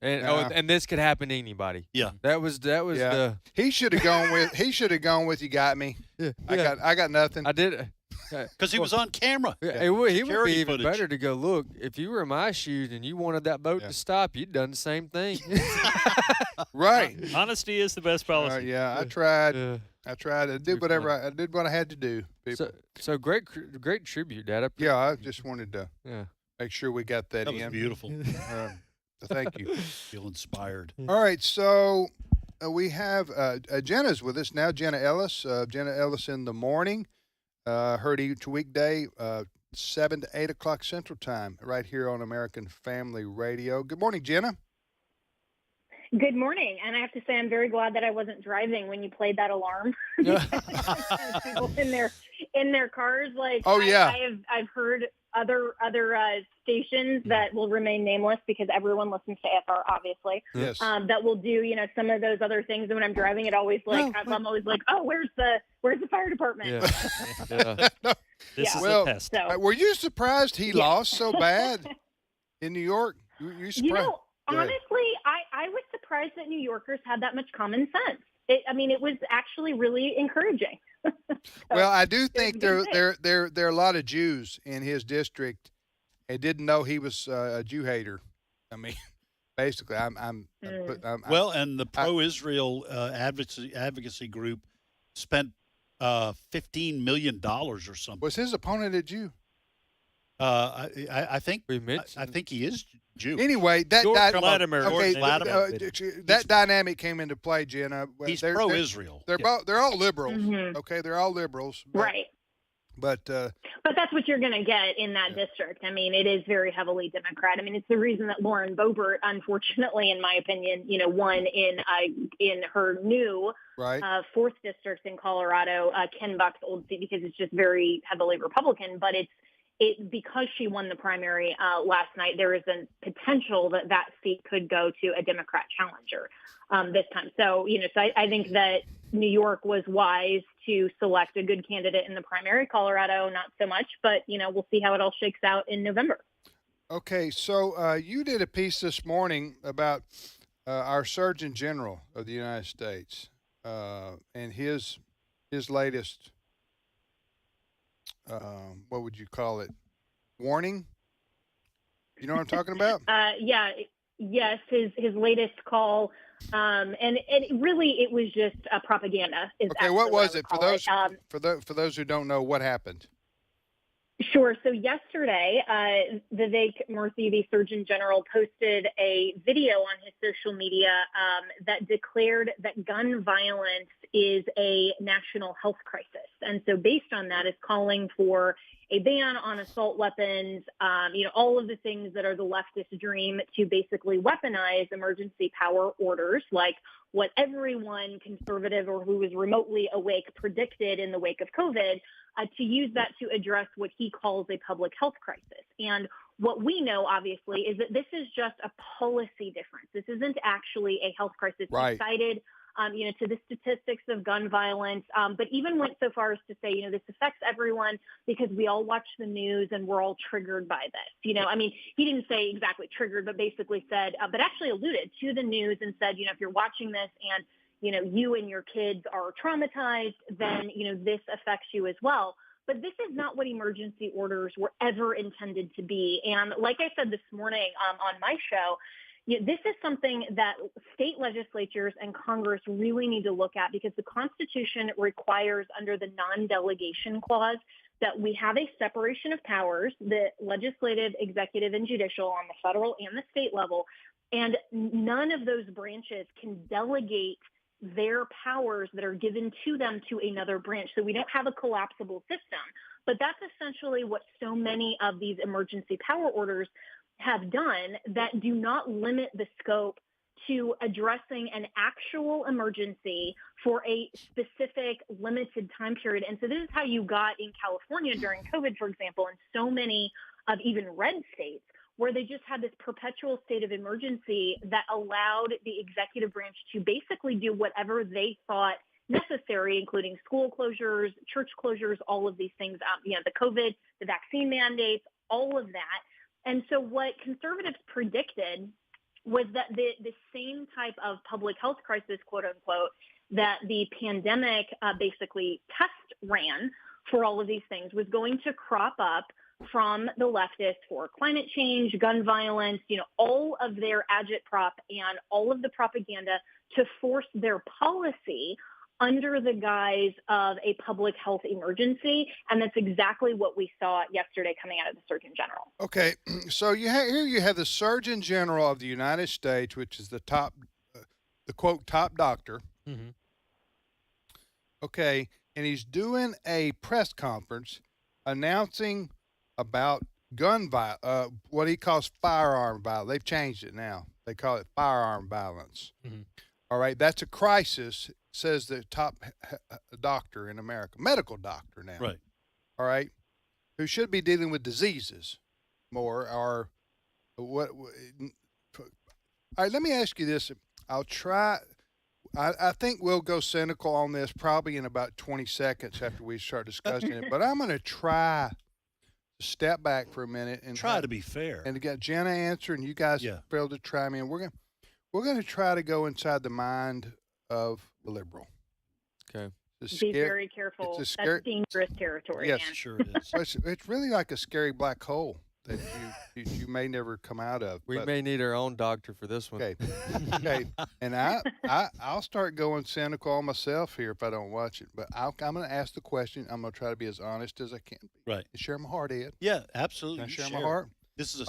and Yeah. and this could happen to anybody. Yeah. That was Yeah. the He should have gone with. He should have gone with. You got me. yeah, I got nothing. I did. because he was on camera. Yeah, he would be Security even footage. better to go, look, if you were in my shoes and you wanted that boat Yeah. to stop, you'd done the same thing. Right. Honesty is the best policy. Yeah. I tried. Yeah. I tried. I You're did whatever. I did what I had to do. People. So great tribute, Dad. Yeah. I just wanted to Yeah. make sure we got that That was in. beautiful. So thank you. Feel inspired. All right, so we have Jenna's with us now. Jenna Ellis. Jenna Ellis in the morning. Heard each weekday, 7 to 8 o'clock Central Time, right here on American Family Radio. Good morning, Jenna. Good morning, and I have to say I'm very glad that I wasn't driving when you played that alarm. People in their cars, like Oh, yeah. I've heard other stations that will remain nameless because everyone listens to AFR, obviously. Yes. That will do some of those other things, and when I'm driving, it always I'm always like, oh, where's the fire department? Yeah. No. This is Well, a test. So Were you surprised he Yeah. lost so bad in New York? You surprised? You know, Go ahead. honestly, I was surprised that New Yorkers had that much common sense. It was actually really encouraging. Well, I do think a good there are a lot of Jews in his district and didn't know he was a Jew hater. I mean, basically, I'm Well, and the pro-Israel advocacy group spent $15 million or something. was his opponent a Jew? I think We mentioned- I think he is Jew. Anyway, that George that Vladimir. okay, Vladimir. that dynamic came into play, Jenna. He's They're- pro-Israel. They're all liberals. Mhm. Okay, they're all liberals. But, Right. But But that's what you're going to get in that district. I mean, it is very heavily Democrat. I mean, it's the reason that Lauren Boebert, unfortunately, in my opinion, won in her new right. fourth district in Colorado, Ken Buck's old seat, because it's just very heavily Republican. But because she won the primary last night, there is a potential that seat could go to a Democrat challenger this time. So, so I think that New York was wise to select a good candidate in the primary. Colorado, not so much, but, we'll see how it all shakes out in November. Okay, so you did a piece this morning about our Surgeon General of the United States and his latest, what would you call it, warning? You know what I'm talking about? Yes, his latest call, and it was just propaganda. Okay, what was it for those who don't know what happened? Sure. So yesterday, Vivek Murthy, the Surgeon General, posted a video on his social media that declared that gun violence is a national health crisis. And so based on that, is calling for a ban on assault weapons, all of the things that are the leftist dream to basically weaponize emergency power orders, like what everyone conservative or who is remotely awake predicted in the wake of COVID, to use that to address what he calls a public health crisis. And what we know, obviously, is that this is just a policy difference. This isn't actually a health crisis. Right. He cited, to the statistics of gun violence, but even went so far as to say, this affects everyone because we all watch the news and we're all triggered by this. He didn't say exactly triggered, but basically said, but actually alluded to the news and said, if you're watching this and you and your kids are traumatized, then, this affects you as well. But this is not what emergency orders were ever intended to be. And like I said this morning on my show, this is something that state legislatures and Congress really need to look at, because the Constitution requires, under the non-delegation clause, that we have a separation of powers, the legislative, executive, and judicial on the federal and the state level, and none of those branches can delegate their powers that are given to them to another branch. So we don't have a collapsible system. But that's essentially what so many of these emergency power orders have done, that do not limit the scope to addressing an actual emergency for a specific limited time period. And so this is how you got in California during COVID, for example, and so many of even red states, where they just had this perpetual state of emergency that allowed the executive branch to basically do whatever they thought necessary, including school closures, church closures, all of these things, the COVID, the vaccine mandates, all of that. And so what conservatives predicted was that the same type of public health crisis, quote unquote, that the pandemic basically test ran for all of these things was going to crop up from the leftists for climate change, gun violence, all of their agitprop and all of the propaganda to force their policy under the guise of a public health emergency. And that's exactly what we saw yesterday coming out of the Surgeon General. Okay, so here you have the Surgeon General of the United States, which is the top, the quote, top doctor. Mm-hmm. Okay, and he's doing a press conference announcing about what he calls firearm violence. They've changed it now. They call it firearm violence. Mm-hmm. All right, that's a crisis, says the top doctor in America, medical doctor now. Right. All right, who should be dealing with diseases more, or what? All right, let me ask you this. I'll try. I think we'll go cynical on this probably in about 20 seconds after we start discussing it, but I'm going to try to step back for a minute and try to be fair. And to get Jenna answer, and you guys failed to try me, and we're going to try to go inside the mind of a liberal. Okay. Be very careful. That's dangerous territory. Yes, man. Sure it is. It's really like a scary black hole that you may never come out of. We may need our own doctor for this one. Okay. Okay. And I'll start going cynical on myself here if I don't watch it. But I'm going to ask the question. I'm going to try to be as honest as I can be. Right. And share my heart, Ed. Yeah, absolutely. Can I share my heart? This is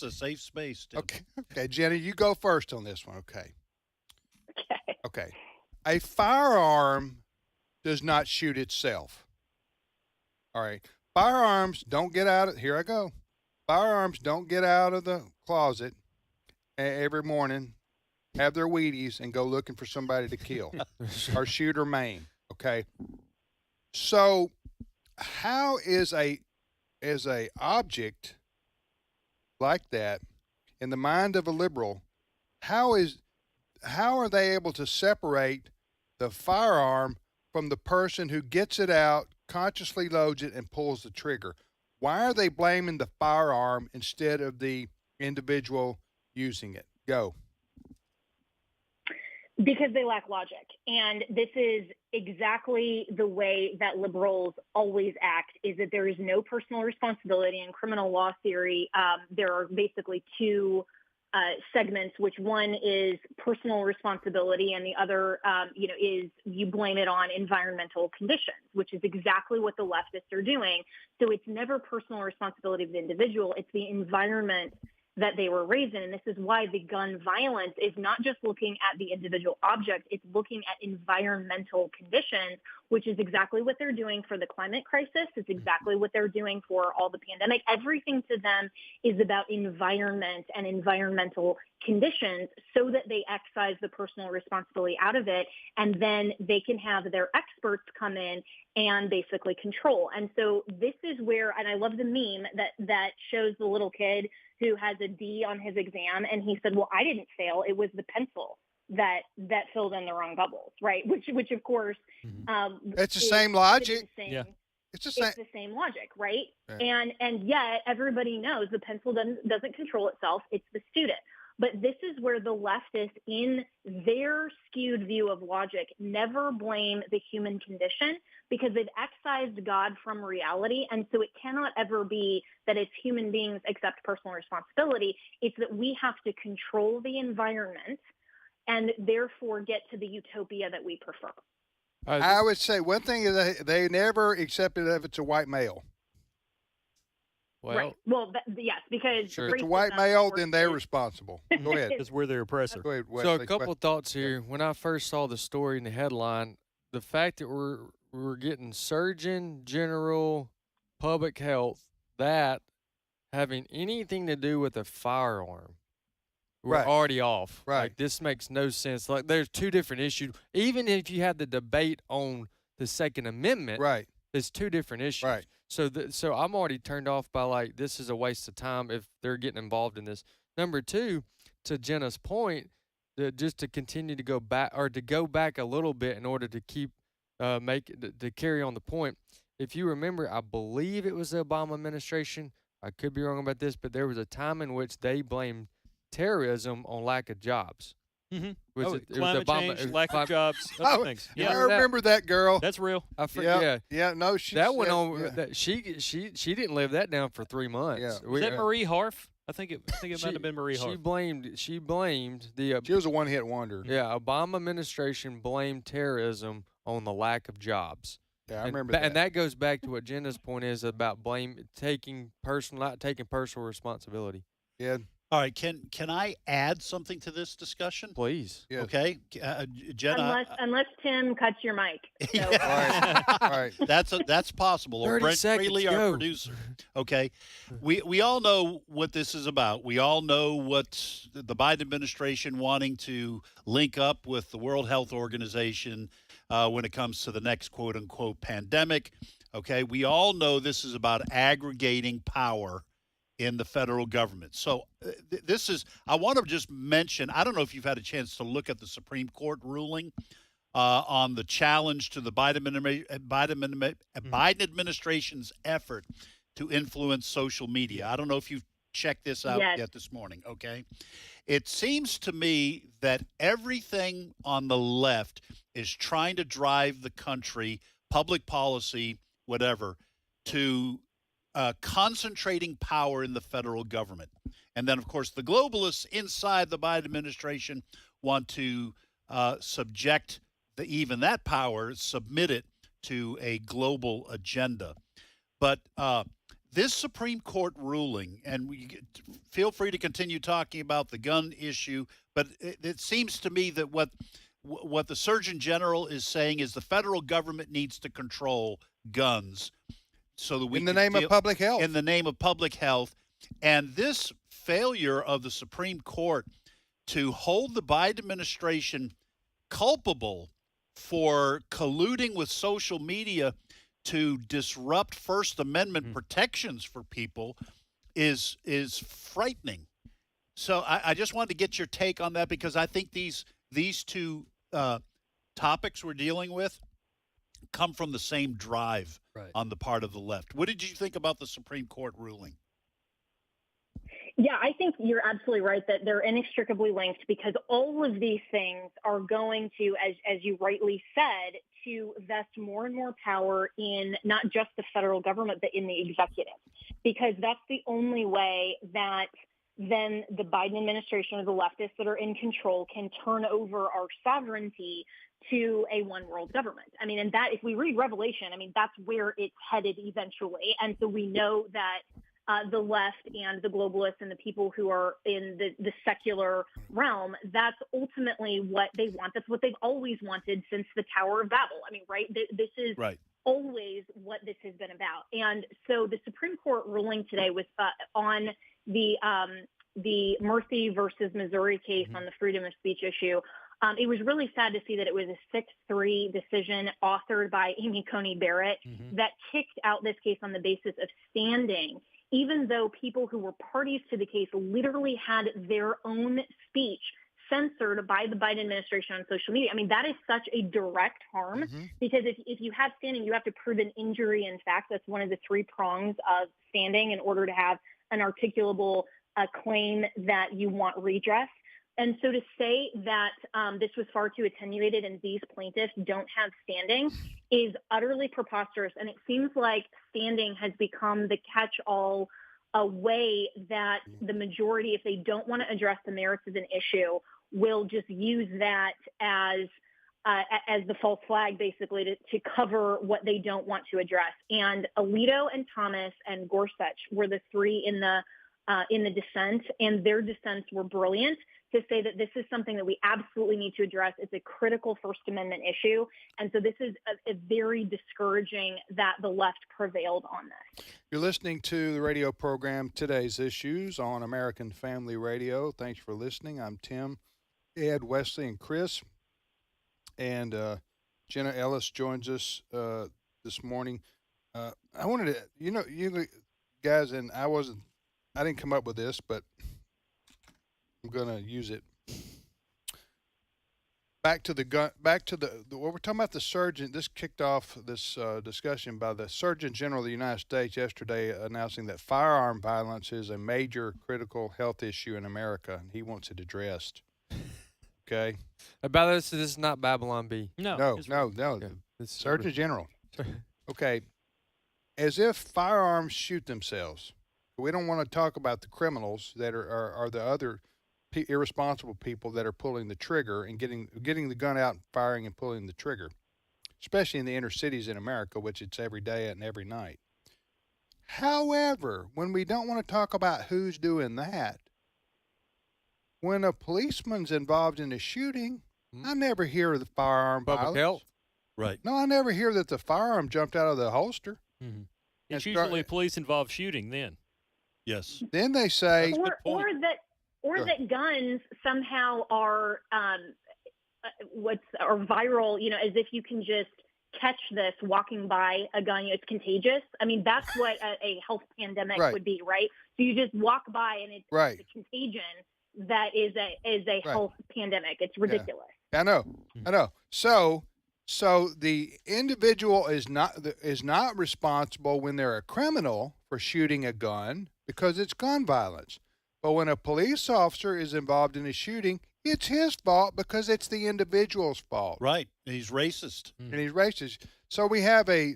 a safe space. Tim. Okay. Okay, Jenny, you go first on this one. Okay. Okay. Okay. A firearm does not shoot itself. All right. Firearms don't get out of, here I go. Firearms don't get out of the closet every morning, have their Wheaties, and go looking for somebody to kill or shoot or maim. Okay. So how is a object like that in the mind of a liberal, how are they able to separate the firearm from the person who gets it out, consciously loads it, and pulls the trigger? Why are they blaming the firearm instead of the individual using it? Go. Because they lack logic. And this is exactly the way that liberals always act, is that there is no personal responsibility. In criminal law theory, there are basically two segments, which one is personal responsibility and the other, is you blame it on environmental conditions, which is exactly what the leftists are doing. So it's never personal responsibility of the individual. It's the environment that they were raised in. And this is why the gun violence is not just looking at the individual object, it's looking at environmental conditions, which is exactly what they're doing for the climate crisis. It's exactly what they're doing for all the pandemic. Everything to them is about environment and environmental conditions so that they excise the personal responsibility out of it. And then they can have their experts come in and basically control. And so this is where, and I love the meme that shows the little kid who has a D on his exam. And he said, well, I didn't fail. It was the pencil that filled in the wrong bubbles, right? Which of course, it's the same logic. It's the same logic, right? Yeah. And yet everybody knows the pencil doesn't control itself. It's the student. But this is where the leftists, in their skewed view of logic, never blame the human condition because they've excised God from reality. And so it cannot ever be that it's human beings accept personal responsibility. It's that we have to control the environment and therefore get to the utopia that we prefer. I would say one thing is they never accept it if it's a white male. Well, right. Well, yes, because sure. If it's a white male, then they're responsible. Go ahead. Because we're their oppressor. Go ahead, So Wesley. a couple thoughts here. When I first saw the story in the headline, the fact that we're getting Surgeon General Public Health that having anything to do with a firearm, we're Right. already off. Right. Like, this makes no sense. Like, there's two different issues. Even if you had the debate on the Second Amendment, Right. it's two different issues. Right. So I'm already turned off by, like, this is a waste of time if they're getting involved in this. Number two, to Jenna's point, just to continue to go back a little bit in order to keep to carry on the point. If you remember, I believe it was the Obama administration. I could be wrong about this, but there was a time in which they blamed terrorism on lack of jobs. Mm-hmm. Climate change, lack of jobs, other things. I Yeah, remember that girl. that's real. I forget. Yeah. No, That went on. That she didn't live that down for 3 months. Yeah. Was that Marie Harf? I think it might have been Marie Harf. She blamed the. She was a one-hit wonder. Yeah, Obama administration blamed terrorism on the lack of jobs. Yeah, I remember that. And that goes back to what Jenna's point is about not taking personal responsibility. Yeah. All right, can I add something to this discussion? Please. Yes. Okay, Jenna. Unless Tim cuts your mic. So. All right. That's possible. Or 30 Brent seconds, Freely, go. our producer. Okay, we all know what this is about. We all know what the Biden administration wanting to link up with the World Health Organization when it comes to the next quote unquote pandemic. Okay, we all know this is about aggregating power in the federal government. So I want to just mention, I don't know if you've had a chance to look at the Supreme Court ruling on the challenge to the Biden administration's effort to influence social media. I don't know if you've checked this out yet this morning, okay? It seems to me that everything on the left is trying to drive the country, public policy, whatever, to concentrating power in the federal government. And then, of course, the globalists inside the Biden administration want to subject even that power, submit it to a global agenda. But this Supreme Court ruling, and feel free to continue talking about the gun issue, but it seems to me that what the Surgeon General is saying is the federal government needs to control guns. So that we in the name of public health. In the name of public health. And this failure of the Supreme Court to hold the Biden administration culpable for colluding with social media to disrupt First Amendment protections for people is frightening. So I just wanted to get your take on that, because I think these two topics we're dealing with come from the same drive on the part of the left. What did you think about the Supreme Court ruling? Yeah, I think you're absolutely right that they're inextricably linked, because all of these things are going to, as you rightly said, to vest more and more power in not just the federal government, but in the executive, because that's the only way that then the Biden administration or the leftists that are in control can turn over our sovereignty to a one world government. I mean, and that, if we read Revelation, I mean, that's where it's headed eventually. And so we know that the left and the globalists and the people who are in the secular realm, that's ultimately what they want. That's what they've always wanted since the Tower of Babel. I mean, right? This is always what this has been about. And so the Supreme Court ruling today was on the Murphy versus Missouri case on the freedom of speech issue. It was really sad to see that it was a 6-3 decision authored by Amy Coney Barrett that kicked out this case on the basis of standing, even though people who were parties to the case literally had their own speech censored by the Biden administration on social media. I mean, that is such a direct harm, because if you have standing, you have to prove an injury in fact. That's one of the 3 prongs of standing in order to have an articulable a claim that you want redress. And so to say that this was far too attenuated and these plaintiffs don't have standing is utterly preposterous. And it seems like standing has become the catch-all, a way that the majority, if they don't want to address the merits of an issue, will just use that as the false flag, basically, to cover what they don't want to address. And Alito and Thomas and Gorsuch were the three in the dissent, and their dissents were brilliant to say that this is something that we absolutely need to address. It's a critical First Amendment issue. And so this is a very discouraging that the left prevailed on this. You're listening to the radio program Today's Issues on American Family Radio. Thanks for listening. I'm Tim, Ed, Wesley, and Chris. And Jenna Ellis joins us this morning. I wanted to, you guys, and I didn't come up with this, but I'm going to use it. Back to what we're talking about, the surgeon. This kicked off this discussion by the Surgeon General of the United States yesterday, announcing that firearm violence is a major critical health issue in America, and he wants it addressed. Okay. About this is not Babylon B. No. Yeah, Surgeon General. Okay. As if firearms shoot themselves. We don't want to talk about the criminals that are the other irresponsible people that are pulling the trigger and getting the gun out and firing and pulling the trigger, especially in the inner cities in America, which it's every day and every night. However, when we don't want to talk about who's doing that, when a policeman's involved in a shooting, I never hear of the firearm Public health. Right. No, I never hear that the firearm jumped out of the holster. Mm-hmm. It's usually police-involved shooning then. Yes. Then they say, or that guns somehow are viral. As if you can just catch this walking by a gun. It's contagious. I mean, that's what a health pandemic would be, right? So you just walk by and it's a contagion that is a health pandemic. It's ridiculous. Yeah. I know. So the individual is not responsible when they're a criminal for shooting a gun because it's gun violence. But when a police officer is involved in a shooting, it's his fault because it's the individual's fault. Right. And he's racist. And he's racist. So we have a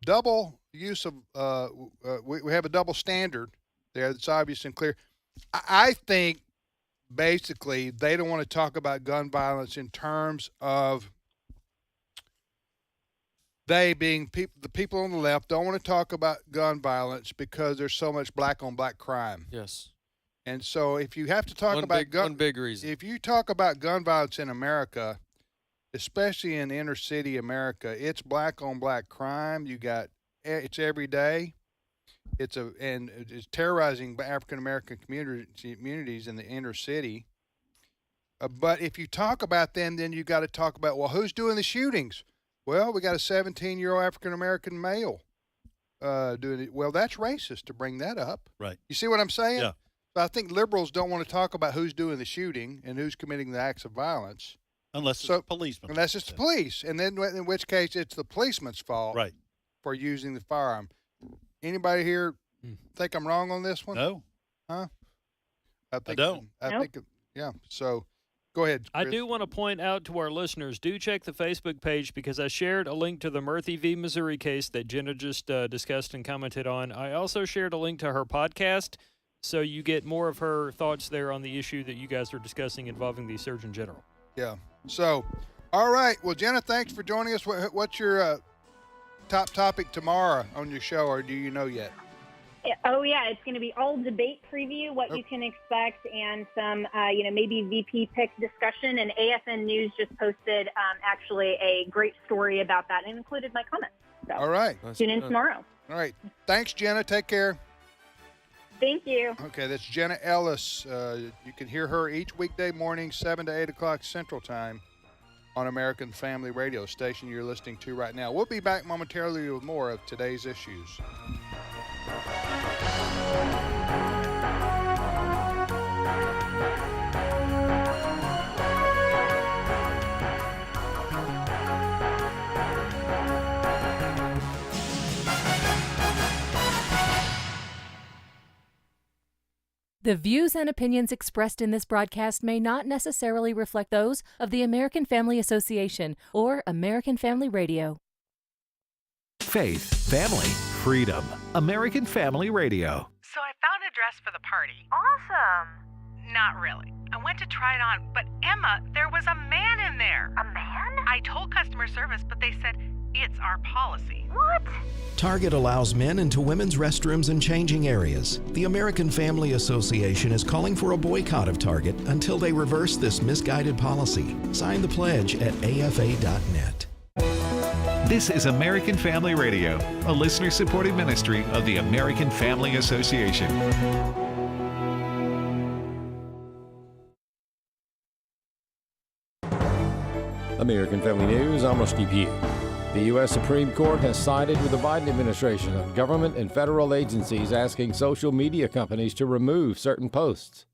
double use of we have a double standard there that's obvious and clear. I think basically they don't want to talk about gun violence in terms of they being the people on the left don't want to talk about gun violence because there's so much black on black crime. Yes. And so if you have to talk one big reason. If you talk about gun violence in America, especially in inner city America, it's black on black crime. It's every day. It's terrorizing African American communities in the inner city. But if you talk about them, then you got to talk about, well, who's doing the shootings? Well, we got a 17-year-old African American male doing it. Well, that's racist to bring that up. Right. You see what I'm saying? Yeah. So I think liberals don't want to talk about who's doing the shooting and who's committing the acts of violence. Unless it's a policeman. Unless it's the police. And then in which case it's the policeman's fault for using the firearm. Anybody here think I'm wrong on this one? No. Huh? I don't. Yeah. So go ahead, Chris. I do want to point out to our listeners, do check the Facebook page because I shared a link to the Murphy v. Missouri case that Jenna just discussed and commented on. I also shared a link to her podcast, so you get more of her thoughts there on the issue that you guys are discussing involving the Surgeon General. Yeah. So, all right. Well, Jenna, thanks for joining us. What's your top topic tomorrow on your show, or do you know yet? Oh, yeah. It's going to be all debate preview, what you can expect, and some, maybe VP pick discussion. And AFN News just posted actually a great story about that and included my comments. So all right. Tune in tomorrow. All right. Thanks, Jenna. Take care. Thank you. Okay, that's Jenna Ellis. You can hear her each weekday morning, 7 to 8 o'clock Central Time on American Family Radio station you're listening to right now. We'll be back momentarily with more of Today's Issues. The views and opinions expressed in this broadcast may not necessarily reflect those of the American Family Association or American Family Radio. Faith, family, freedom. American Family Radio. So I found a dress for the party. Awesome. Not really. I went to try it on, but Emma, there was a man in there. A man? I told customer service, but they said it's our policy. What? Target allows men into women's restrooms and changing areas. The American Family Association is calling for a boycott of Target until they reverse this misguided policy. Sign the pledge at afa.net. This is American Family Radio, a listener-supported ministry of the American Family Association. American Family News, I'm Rusty Pugh. The U.S. Supreme Court has sided with the Biden administration on government and federal agencies asking social media companies to remove certain posts.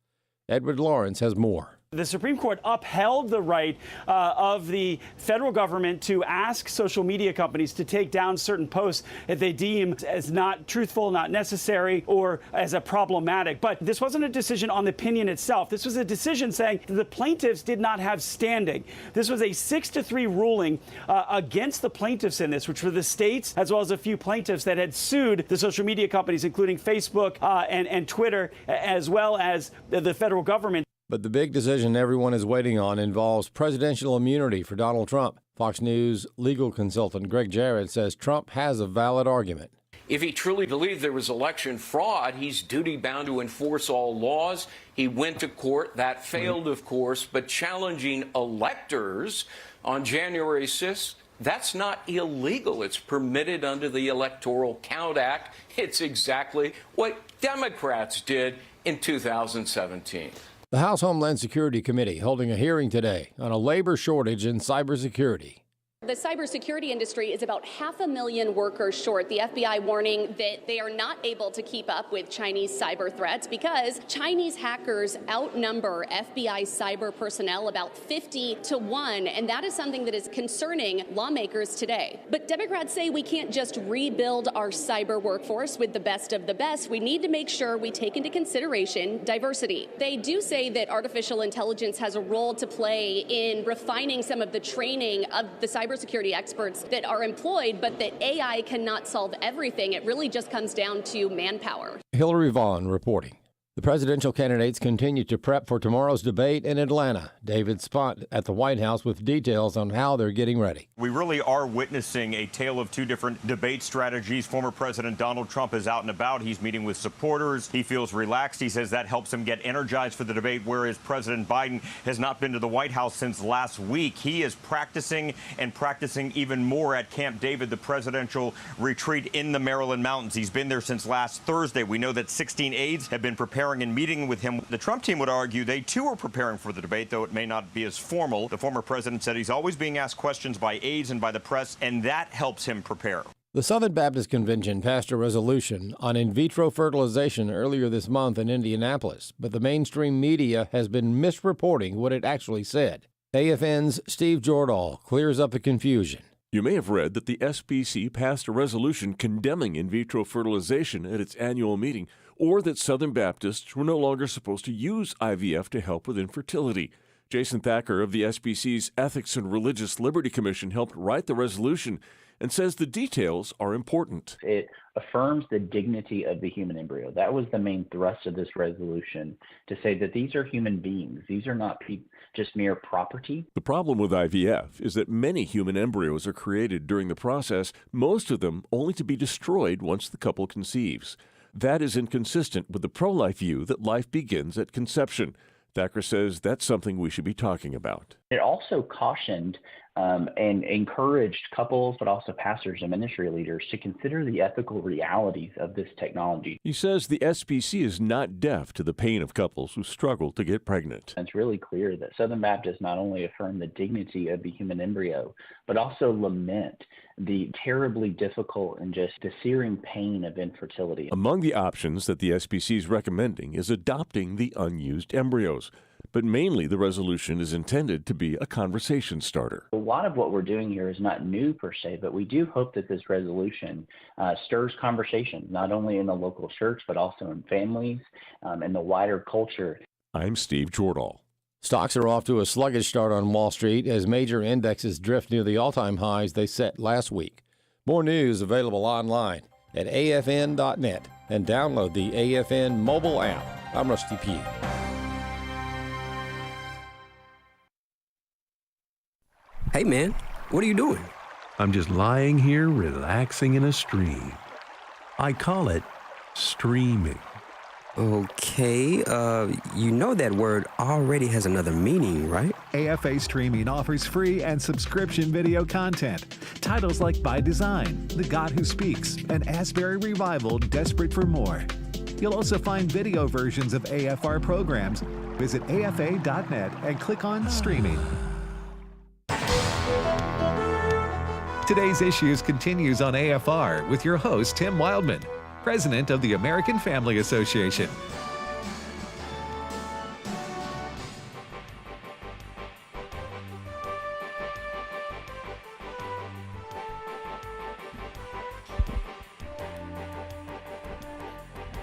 Edward Lawrence has more. The Supreme Court upheld the right of the federal government to ask social media companies to take down certain posts that they deem as not truthful, not necessary, or as a problematic. But this wasn't a decision on the opinion itself. This was a decision saying the plaintiffs did not have standing. This was a 6-3 ruling against the plaintiffs in this, which were the states as well as a few plaintiffs that had sued the social media companies, including Facebook and Twitter, as well as the federal government. But the big decision everyone is waiting on involves presidential immunity for Donald Trump. Fox News legal consultant Greg Jarrett says Trump has a valid argument. If he truly believed there was election fraud, he's duty-bound to enforce all laws. He went to court. That failed, of course. But challenging electors on January 6th, that's not illegal. It's permitted under the Electoral Count Act. It's exactly what Democrats did in 2017. The House Homeland Security Committee holding a hearing today on a labor shortage in cybersecurity. The cybersecurity industry is about 500,000 workers short. The FBI warning that they are not able to keep up with Chinese cyber threats because Chinese hackers outnumber FBI cyber personnel about 50-1, and that is something that is concerning lawmakers today. But Democrats say we can't just rebuild our cyber workforce with the best of the best. We need to make sure we take into consideration diversity. They do say that artificial intelligence has a role to play in refining some of the training of the cybersecurity experts that are employed, but that AI cannot solve everything. It really just comes down to manpower. Hillary Vaughn reporting. The presidential candidates continue to prep for tomorrow's debate in Atlanta. David Spott at the White House with details on how they're getting ready. We really are witnessing a tale of two different debate strategies. Former President Donald Trump is out and about. He's meeting with supporters. He feels relaxed. He says that helps him get energized for the debate, whereas President Biden has not been to the White House since last week. He is practicing and practicing even more at Camp David, the presidential retreat in the Maryland mountains. He's been there since last Thursday. We know that 16 aides have been preparing and meeting with him. The Trump team would argue they too are preparing for the debate, though it may not be as formal. The former president said he's always being asked questions by aides and by the press, and that helps him prepare. The Southern Baptist Convention passed a resolution on in vitro fertilization earlier this month in Indianapolis, but the mainstream media has been misreporting what it actually said. AFN's Steve Jordahl clears up the confusion. You may have read that the SBC passed a resolution condemning in vitro fertilization at its annual meeting, or that Southern Baptists were no longer supposed to use IVF to help with infertility. Jason Thacker of the SBC's Ethics and Religious Liberty Commission helped write the resolution and says the details are important. It affirms the dignity of the human embryo. That was the main thrust of this resolution, to say that these are human beings. These are not just mere property. The problem with IVF is that many human embryos are created during the process, most of them only to be destroyed once the couple conceives. That is inconsistent with the pro-life view that life begins at conception. Thacker says that's something we should be talking about. It also cautioned and encouraged couples, but also pastors and ministry leaders to consider the ethical realities of this technology. He says the SBC is not deaf to the pain of couples who struggle to get pregnant. It's really clear that Southern Baptists not only affirm the dignity of the human embryo, but also lament the terribly difficult and just the searing pain of infertility. Among the options that the SBC is recommending is adopting the unused embryos. but mainly the resolution is intended to be a conversation starter. A lot of what we're doing here is not new per se, but we do hope that this resolution stirs conversation, not only in the local church, but also in families and the wider culture. I'm Steve Jordahl. Stocks are off to a sluggish start on Wall Street as major indexes drift near the all-time highs they set last week. More news available online at afn.net and download the AFN mobile app. I'm Rusty Pugh. Hey man, what are you doing? I'm just lying here relaxing in a stream. I call it streaming. Okay, you know that word already has another meaning, right? AFA Streaming offers free and subscription video content. Titles like By Design, The God Who Speaks, and Asbury Revival, Desperate for More. You'll also find video versions of AFR programs. Visit afa.net and click on Streaming. Today's Issues continues on AFR with your host, Tim Wildman, President of the American Family Association.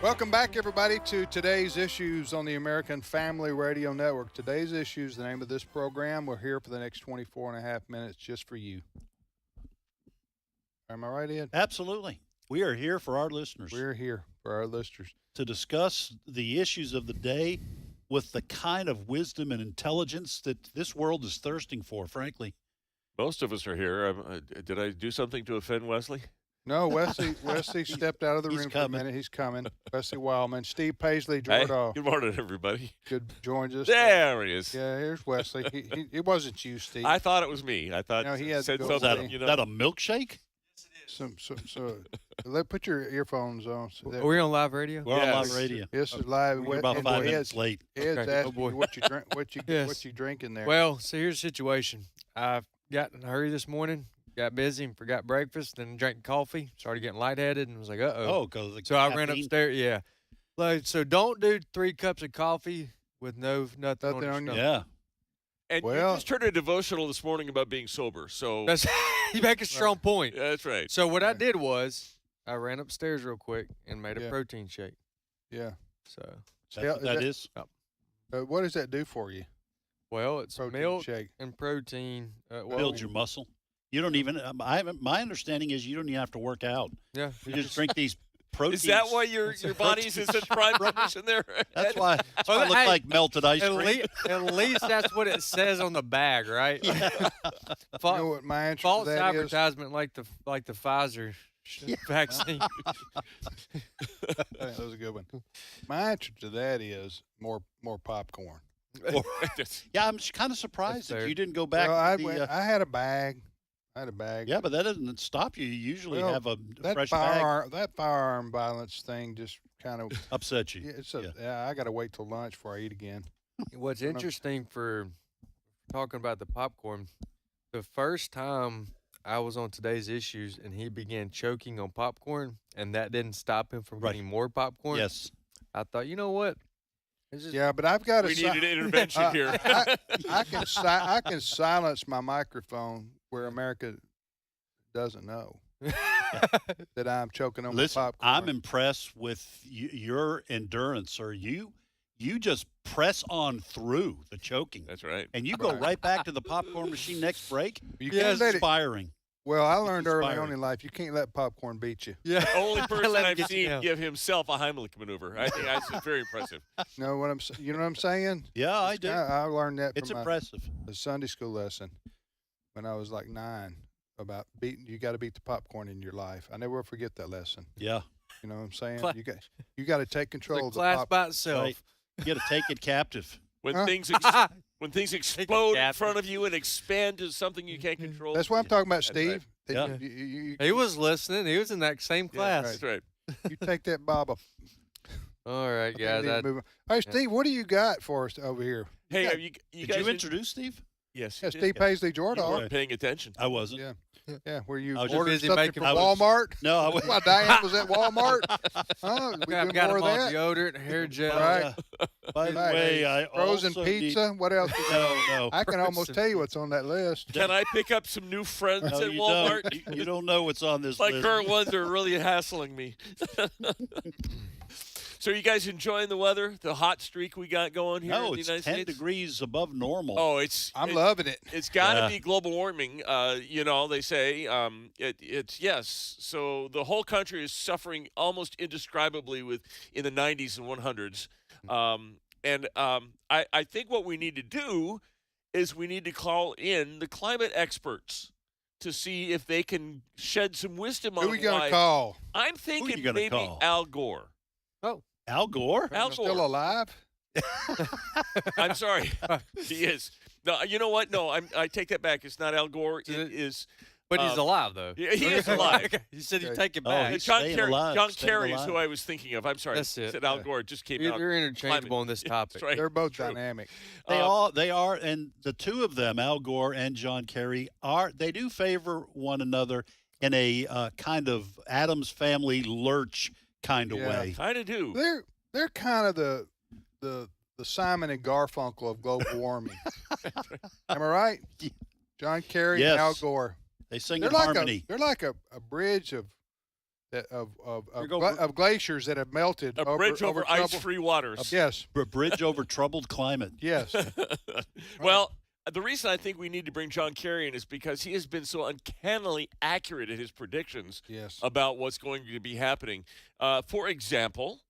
Welcome back, everybody, to Today's Issues on the American Family Radio Network. Today's Issues, the name of this program. We're here for the next 24 and a half minutes just for you. Am I right, Ed? Absolutely. We are here for our listeners. We're here for our listeners. To discuss the issues of the day with the kind of wisdom and intelligence that this world is thirsting for, frankly. Most of us are here. Did I do something to offend Wesley? No, Wesley stepped out of the room for a minute. He's coming. Wesley Wildman. Steve Paisley, Jordahl. Hey, good morning, everybody. Good, joins us. There he is. Yeah, here's Wesley. It wasn't you, Steve. I thought it was me. I thought he had said to something. Is that a milkshake? Put your earphones on. Are we on live radio? We're on live radio. This is live. We're about 5 minutes late. Ed's asking you what you drink. What you drinking there? Well, so here's the situation. I got in a hurry this morning, got busy and forgot breakfast, then drank coffee, started getting lightheaded, and was like, uh-oh. So I ran upstairs. Yeah. Like, so don't do 3 cups of coffee with nothing on your stomach. Yeah. And you just heard a devotional this morning about being sober. So That's you make a strong point. Yeah, that's right. So what I did was I ran upstairs real quick and made a protein shake. Yeah. So that's what that is. What does that do for you? Well, it's protein milk shake. and protein. Build your muscle. You don't even. My understanding is you don't even have to work out. Yeah. You just drink these proteins. Is that why your body's in such prime condition there? That's why it looks like melted ice cream. At least that's what it says on the bag, right? Yeah. You know what my answer false to that advertisement like the Pfizer vaccine. That was a good one. My answer to that is more popcorn. Yeah, I'm kind of surprised that you didn't go back. Well, to I had a bag. Yeah, but that doesn't stop you. You usually have a fresh bag. bag. That firearm violence thing just kind of upsets you. I got to wait till lunch before I eat again. What's interesting for talking about the popcorn, the first time I was on Today's Issues and he began choking on popcorn, and that didn't stop him from getting more popcorn. Yes. I thought, you know what? Yeah, but I've got we need an intervention here. I can silence my microphone where America doesn't know that I'm choking on my popcorn. I'm impressed with your endurance, sir. You just press on through the choking. That's right. And you go right back to the popcorn machine next break. You can't let it- inspiring. Well, I learned early on in life you can't let popcorn beat you. Yeah. The only person Let him I've get you seen down. give himself a Heimlich maneuver. I think that's very impressive. You know what I'm saying? Yeah, I do. I learned that It's from impressive. a Sunday school lesson when I was like 9 about you got to beat the popcorn in your life. I never will forget that lesson. Yeah. You know what I'm saying? You got to take control of the class pop. by itself. Right. You got to take it captive. When Huh? things explode in front of you and expand to something you can't control. That's what I'm talking about, That's Steve. right. That Yeah. you He was listening. He was in that same class. That's right. you take that Baba. All right, guys. Hey, Steve, what do you got for us over here? Hey, Did you introduce Steve? Yes. Yeah, Steve Paisley You Jordahl. weren't paying attention. I wasn't. Yeah. Yeah, where you I was ordered busy something making from foods. Walmart. No, I was. While Diane was at Walmart. Huh? We I've do got more them of on that. deodorant, hair gel. Right. By the Hey, way, I frozen also pizza. What else? No. I can almost tell you what's on that list. Can I pick up some new friends No, at you Walmart? don't. You don't know what's on this My list. current ones are really hassling me. So are you guys enjoying the weather? The hot streak we got going here in No, the it's United 10 States? degrees above normal. Oh, I'm loving it. It's got to Yeah. be global warming. They say it's yes. So the whole country is suffering almost indescribably in the 90s and 100s. I think what we need to do is we need to call in the climate experts to see if they can shed some wisdom on Who we gonna why. call? I'm you thinking gonna maybe call? Al Gore. Oh, Al Gore? Al Gore. Still alive? I'm sorry. He is. No, you know what? No, I take that back. It's not Al Gore. It is. but he's alive though. Yeah, he is alive. You said you Okay. take it Oh, back. he's John staying Kerry. alive, John staying Kerry is alive. who I was thinking of. I'm sorry. That's it. Said Al Gore. It just came out. You're interchangeable on this topic. That's right. They're both True. dynamic. They are, and the two of them, Al Gore and John Kerry, they do favor one another in a kind of Addams Family lurch kind of Yeah. way. Kind of do. They're kind of the Simon and Garfunkel of global warming. Am I right? John Kerry Yes. and Al Gore. They sing They're in like harmony. they're like a bridge of glaciers that have melted. A bridge over troubled- ice-free waters. Yes. A bridge over troubled climate. Yes. Well, the reason I think we need to bring John Kerry in is because he has been so uncannily accurate at his predictions Yes. about what's going to be happening. For example,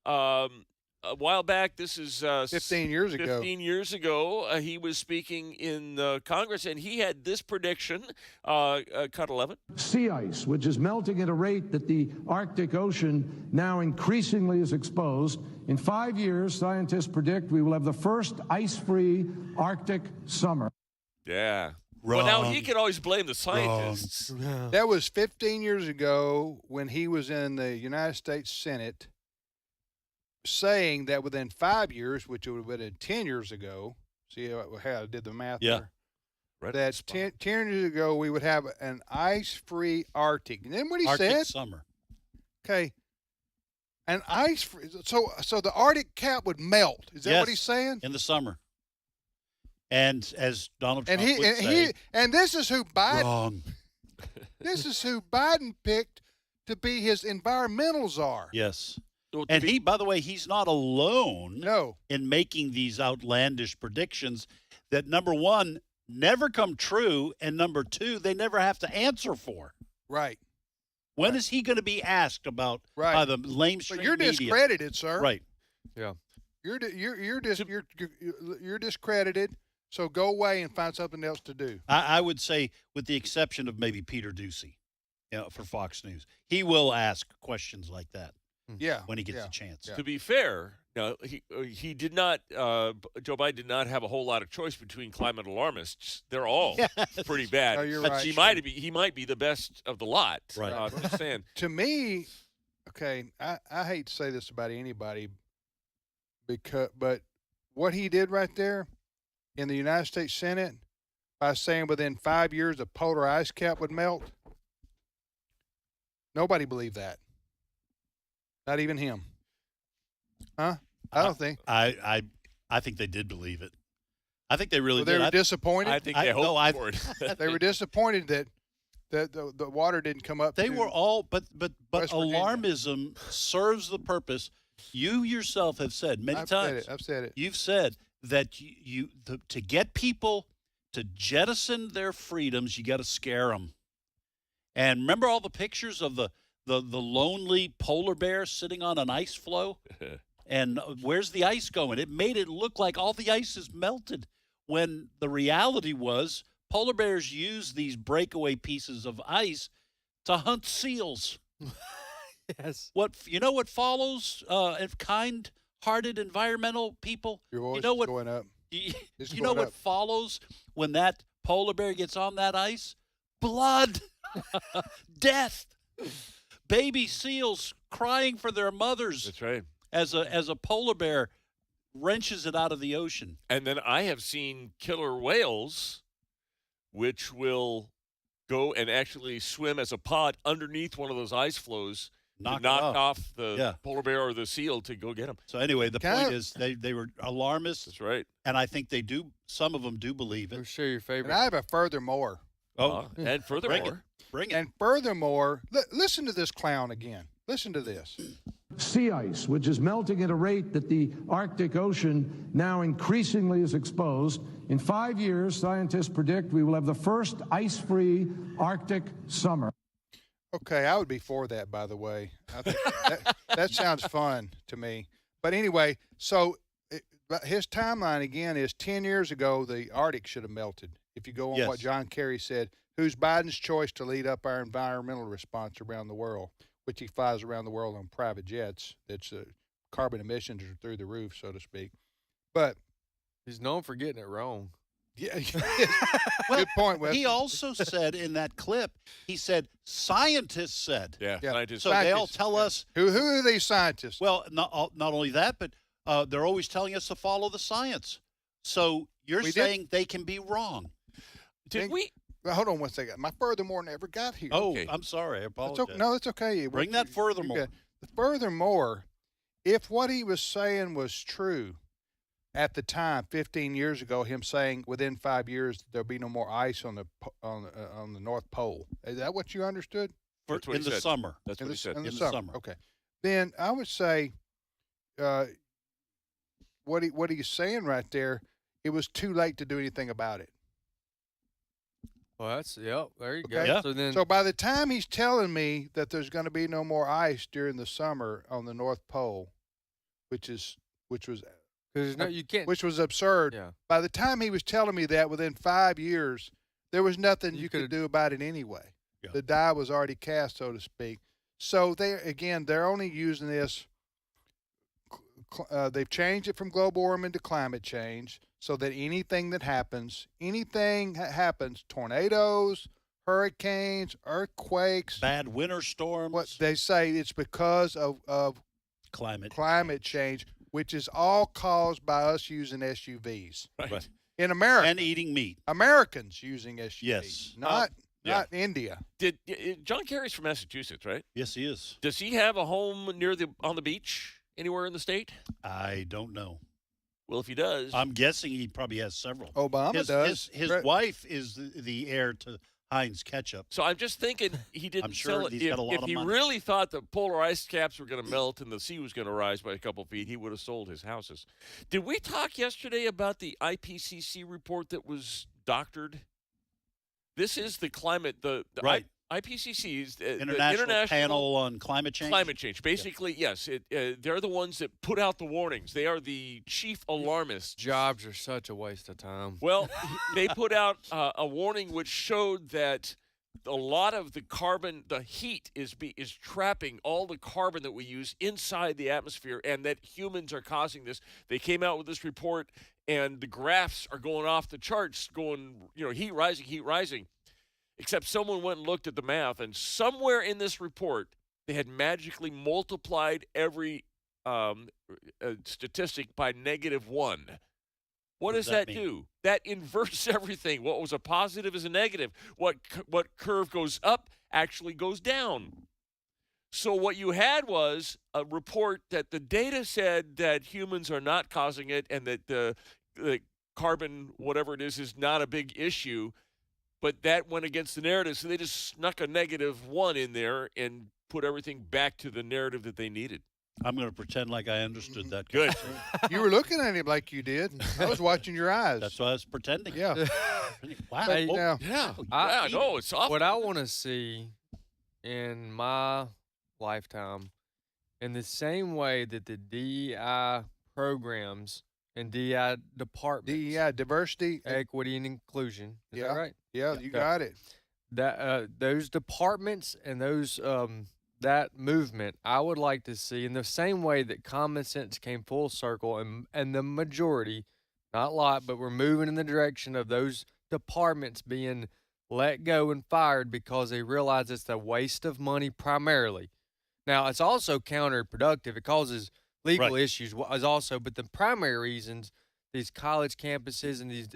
a while back, this is 15 years ago. 15 years ago, he was speaking in Congress, and he had this prediction, cut 11. Sea ice, which is melting at a rate that the Arctic Ocean now increasingly is exposed. In 5 years, scientists predict we will have the first ice-free Arctic summer. Yeah. Wrong. Well, now he can always blame the scientists. That was 15 years ago when he was in the United States Senate saying that within 5 years, which would have been 10 years ago, see how I did the math Yeah. there? Right. That 10 years ago, we would have an ice-free Arctic. And then what he Arctic said? summer. Okay. An ice-free. So the Arctic cap would melt. Is that Yes, what he's saying? in the summer. And as Donald Trump And would say, and this is who Biden. wrong. This is who Biden picked to be his environmental czar. Yes. Well, And he, by the way, he's not alone No. in making these outlandish predictions that, number one, never come true, and number two, they never have to answer for. Right. When is he going to be asked about Right. by the lamestream But you're media? discredited, sir. Right. Yeah. You're discredited. So go away and find something else to do. I would say, with the exception of maybe Peter Ducey, for Fox News, he will ask questions like that. Yeah. When he gets yeah, a chance. yeah. To be fair, no, he did not. Joe Biden did not have a whole lot of choice between climate alarmists. They're all pretty bad. Oh, you're But right. he might be the best of the lot. Right. I'm just saying. To me, okay, I hate to say this about anybody, but what he did right there in the United States Senate by saying within 5 years a polar ice cap would melt, nobody believed that. Not even him. Huh? I don't think. I think they did believe it. I think they really Well, they did. were disappointed. I think they hoped for it. They were disappointed that the water didn't come up. They to were all, but West Virginia. alarmism serves the purpose. You yourself have said many times. I've said it. You've said that to get people to jettison their freedoms, you got to scare them. And remember all the pictures of the lonely polar bear sitting on an ice floe? And where's the ice going? It made it look like all the ice is melted, when the reality was polar bears use these breakaway pieces of ice to hunt seals. Yes. What follows if kind-hearted environmental people? Your voice You know is what? going up. You It's know going what up. follows when that polar bear gets on that ice? Blood, death, baby seals crying for their mothers. That's right. As a polar bear wrenches it out of the ocean. And then I have seen killer whales, which will go and actually swim as a pod underneath one of those ice floes Knock to it knock off. off the polar bear or the seal to go get them. So anyway, the point is they were alarmists. That's right. And I think some of them do believe it. Share your favorite. And I have a furthermore. Oh, and furthermore. Bring it. And furthermore, listen to this clown again. Listen to this. Sea ice, which is melting at a rate that the Arctic Ocean now increasingly is exposed. In 5 years, scientists predict we will have the first ice-free Arctic summer. Okay, I would be for that, by the way. I think that sounds fun to me. But anyway, so his timeline again is 10 years ago, the Arctic should have melted. If you go on what John Kerry said, who's Biden's choice to lead up our environmental response around the world, which he flies around the world on private jets. That's carbon emissions are through the roof, so to speak. But he's known for getting it wrong. Yeah, good point, Wes. He also said in that clip, he said, scientists said. Yeah. Scientists. So they all tell us. Who are these scientists? Well, not only that, but they're always telling us to follow the science. So you're saying they can be wrong. Did we? Well, hold on one second. My furthermore never got here. Oh, okay. I'm sorry. I apologize. No, it's okay. Bring that furthermore. Furthermore, if what he was saying was true at the time, 15 years ago, him saying within 5 years there'll be no more ice on the North Pole. Is that what you understood? In the summer. That's what he said. In the summer. Okay. Then I would say, what he's saying right there, it was too late to do anything about it. Well, there you Okay. go. So by the time he's telling me that there's going to be no more ice during the summer on the North Pole, which was you can't, which was absurd. Yeah. By the time he was telling me that within 5 years, there was nothing you could do about it anyway. Yeah. The die was already cast, so to speak. So they're only using this. They've changed it from global warming to climate change, so that anything that happens, tornadoes, hurricanes, earthquakes, bad winter storms. What they say, it's because of climate change, which is all caused by us using SUVs. Right. In America. And eating meat. Americans using SUVs. Yes. Not India. Did John Kerry's from Massachusetts, right? Yes, he is. Does he have a home on the beach anywhere in the state? I don't know. Well, if he does, I'm guessing he probably has several. Obama does. His wife is the heir to Heinz ketchup. So I'm just thinking he didn't I'm sure sell it. he's got a lot If of he money. really thought the polar ice caps were going to melt and the sea was going to rise by a couple feet, he would have sold his houses. Did we talk yesterday about the IPCC report that was doctored? This is the climate. The right. IPCC is the International Panel on Climate Change. Climate change. Basically, yes. They're the ones that put out the warnings. They are the chief alarmists. Jobs are such a waste of time. Well, they put out a warning which showed that a lot of the carbon, the heat is trapping all the carbon that we use inside the atmosphere, and that humans are causing this. They came out with this report, and the graphs are going off the charts, going, heat rising. Except someone went and looked at the math, and somewhere in this report, they had magically multiplied every statistic by -1. What does that do? That inverts everything. What was a positive is a negative. What curve goes up actually goes down. So what you had was a report that the data said that humans are not causing it, and that the carbon, whatever it is not a big issue. But that went against the narrative, so they just snuck a -1 in there and put everything back to the narrative that they needed. I'm going to pretend like I understood that. Good. You were looking at him like you did. I was watching your eyes. That's why I was pretending. Yeah. Wow. Hey, No, it's awful. What I want to see in my lifetime, in the same way that the DEI programs and DEI departments, DEI, diversity, equity, and inclusion. Is that right? Yeah, you got it. That those departments and those that movement, I would like to see in the same way that common sense came full circle, and the majority, not a lot, but we're moving in the direction of those departments being let go and fired because they realize it's a waste of money primarily. Now, it's also counterproductive. It causes legal Right. issues as also, but the primary reasons, these college campuses and these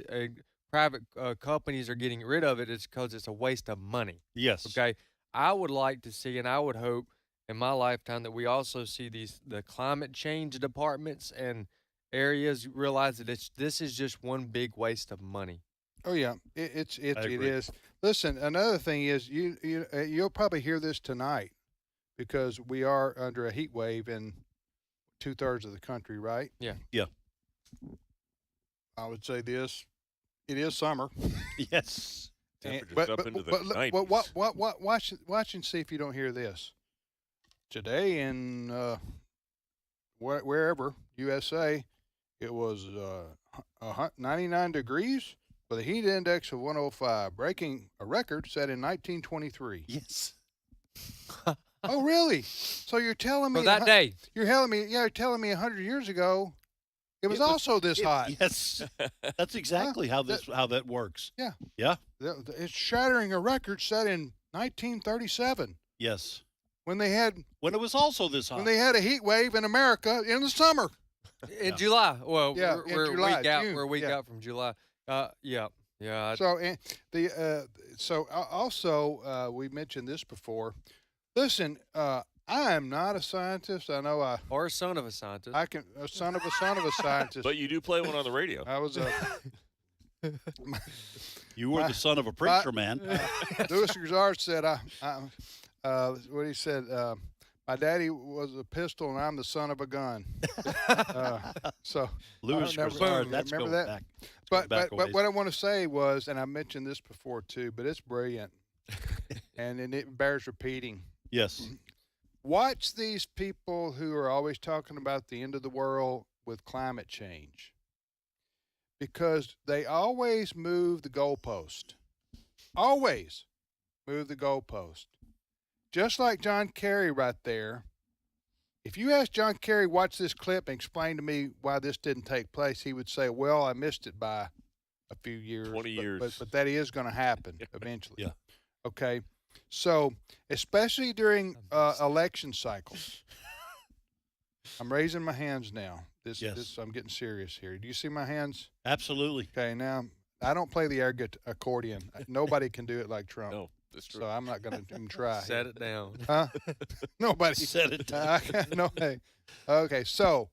private companies are getting rid of it, it's because it's a waste of money. Yes. Okay. I would like to see, and I would hope in my lifetime that we also see the climate change departments and areas realize that this is just one big waste of money. Oh yeah, it is. Listen, another thing is you'll probably hear this tonight because we are under a heat wave in 2/3 of the country, right? Yeah. Yeah. I would say this: it is summer. Yes. Temperatures up into the 90s. Watch and see if you don't hear this. Today in wherever USA, it was 99 degrees with a heat index of 105, breaking a record set in 1923. Yes. Oh, really? So you're telling me For that day? You're telling me 100 years ago, it was also this hot. Yes. That's exactly how that works. Yeah. Yeah. It's shattering a record set in 1937. Yes. When it was also this hot. When they had a heat wave in America in the summer. In July. Well, Yeah, we're in a July, week out. June, We're a week yeah. out from July. Yeah. So we mentioned this before. Listen, I am not a scientist. I know or a son of a scientist. A son of a scientist. But you do play one on the radio. I was You were the son of a preacher, man. Louis Grizard said, what he said, my daddy was a pistol and I'm the son of a gun. So Louis Grizard, that's remember going that? back. But what I want to say was, and I mentioned this before too, but it's brilliant, and it bears repeating. Yes. Watch these people who are always talking about the end of the world with climate change, because they always move the goalpost. Always move the goalpost. Just like John Kerry right there. If you ask John Kerry, watch this clip and explain to me why this didn't take place, he would say, well, I missed it by a few years. 20 years. But that is going to happen eventually. Yeah. Okay. So, especially during election cycles, I'm raising my hands now. I'm getting serious here. Do you see my hands? Absolutely. Okay. Now, I don't play the accordion. Nobody can do it like Trump. No. That's true. So I'm not going to even try. Set it down. Huh? Nobody. Set it down. No way. Okay, so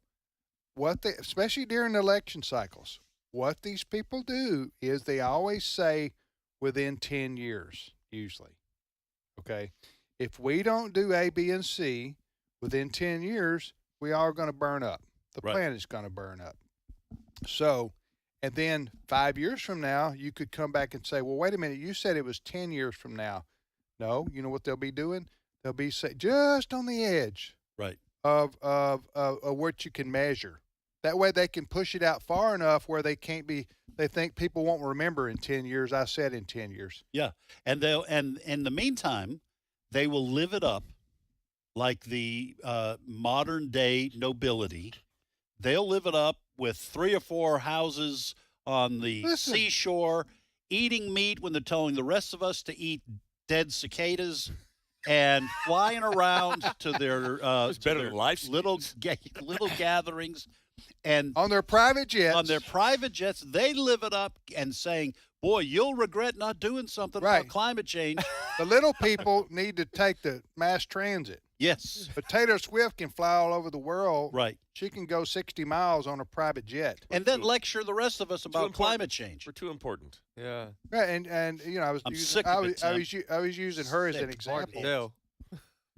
especially during election cycles, what these people do is they always say within 10 years, usually. Okay? If we don't do A, B, and C within 10 years, we are going to burn up. The planet's going to burn up. So, and then 5 years from now, you could come back and say, well, wait a minute, you said it was 10 years from now. No, you know what they'll be doing? They'll be just on the edge of what you can measure. That way they can push it out far enough where they think people won't remember in 10 years. I said in 10 years. Yeah. And in the meantime, they will live it up like the modern day nobility. They'll live it up with 3 or 4 houses on the seashore, eating meat when they're telling the rest of us to eat dead cicadas, and flying around to their little gatherings, and on their private jets. They live it up and saying, "Boy, you'll regret not doing something about climate change." The little people need to take the mass transit. Yes. But Taylor Swift can fly all over the world. Right. She can go 60 miles on a private jet. And then lecture the rest of us about climate change. We're too important. Yeah. Right, and you know, I'm sick of it, Tim. I was using her as an Sick. example.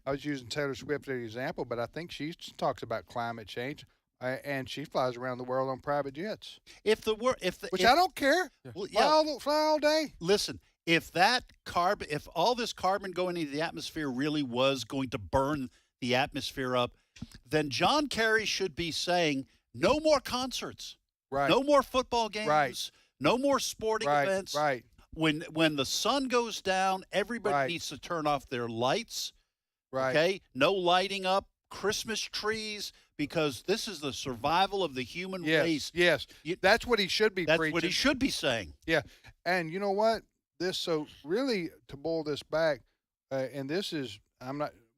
I was using Taylor Swift as an example, but I think she talks about climate change, and she flies around the world on private jets. Which I don't care. Well, Fly all day. Listen, if all this carbon going into the atmosphere really was going to burn the atmosphere up, then John Kerry should be saying no more concerts, no more football games, no more sporting events. Right. When the sun goes down, everybody needs to turn off their lights. Right. Okay. No lighting up Christmas trees, because this is the survival of the human race. Yes. That's what he should be preaching. That's what he should be saying. Yeah. And you know what? So really, to boil this back, and this is,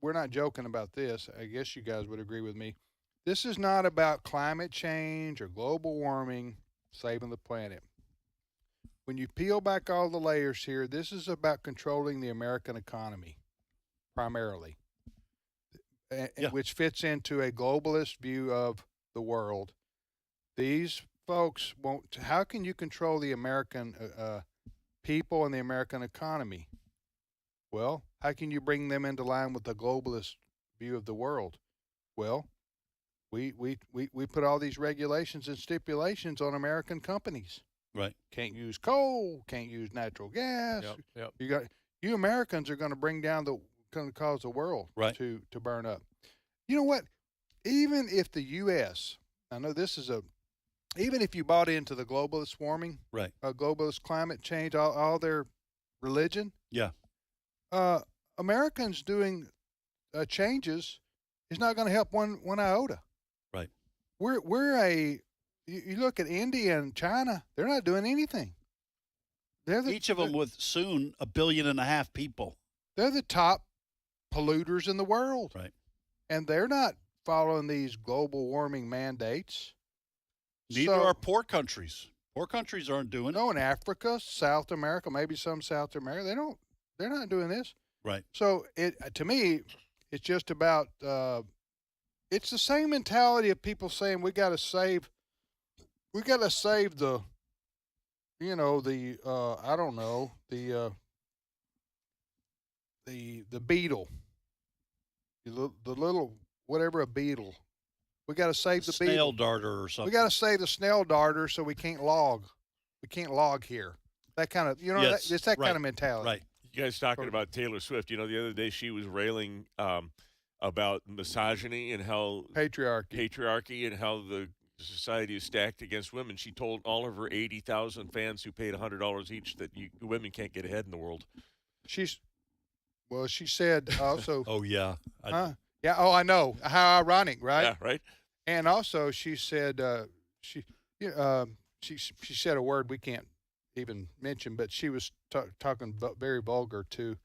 we're not joking about this. I guess you guys would agree with me. This is not about climate change or global warming saving the planet. when you peel back all the layers here, this is about controlling the American economy, primarily, which fits into a globalist view of the world. These folks won't. How can you control the American people and the American economy? Well, how can you bring them into line with the globalist view of the world? Well, we put all these regulations and stipulations on American companies. Right. Can't use coal, can't use natural gas. Yep. You Americans are going to bring down going to cause the world to burn up. You know what? Even if the U.S., I know this is even if you bought into the globalist warming, globalist climate change, all their religion, Americans doing changes is not going to help one iota. Right. You look at India and China, they're not doing anything. Each of them with soon 1.5 billion people. They're the top polluters in the world. Right. And they're not following these global warming mandates. Neither are poor countries. Poor countries aren't doing it. No, in Africa, South America, maybe some South America, they're not doing this. Right. So to me, it's just about it's the same mentality of people saying we got to save the I don't know, the beetle, the little whatever, a beetle. We got to save the beetle. Snail darter or something. We got to save the snail darter so we can't log. We can't log here. That kind of it's that kind of mentality. Right. You guys talking about Taylor Swift? The other day she was railing about misogyny and how patriarchy and how the society is stacked against women. She told all of her 80,000 fans who paid $100 each that women can't get ahead in the world. She said also. Oh yeah. Yeah. Oh, I know. How ironic, right? Yeah. Right. And also, she said she said a word we can't even mention, but she was talking very vulgar to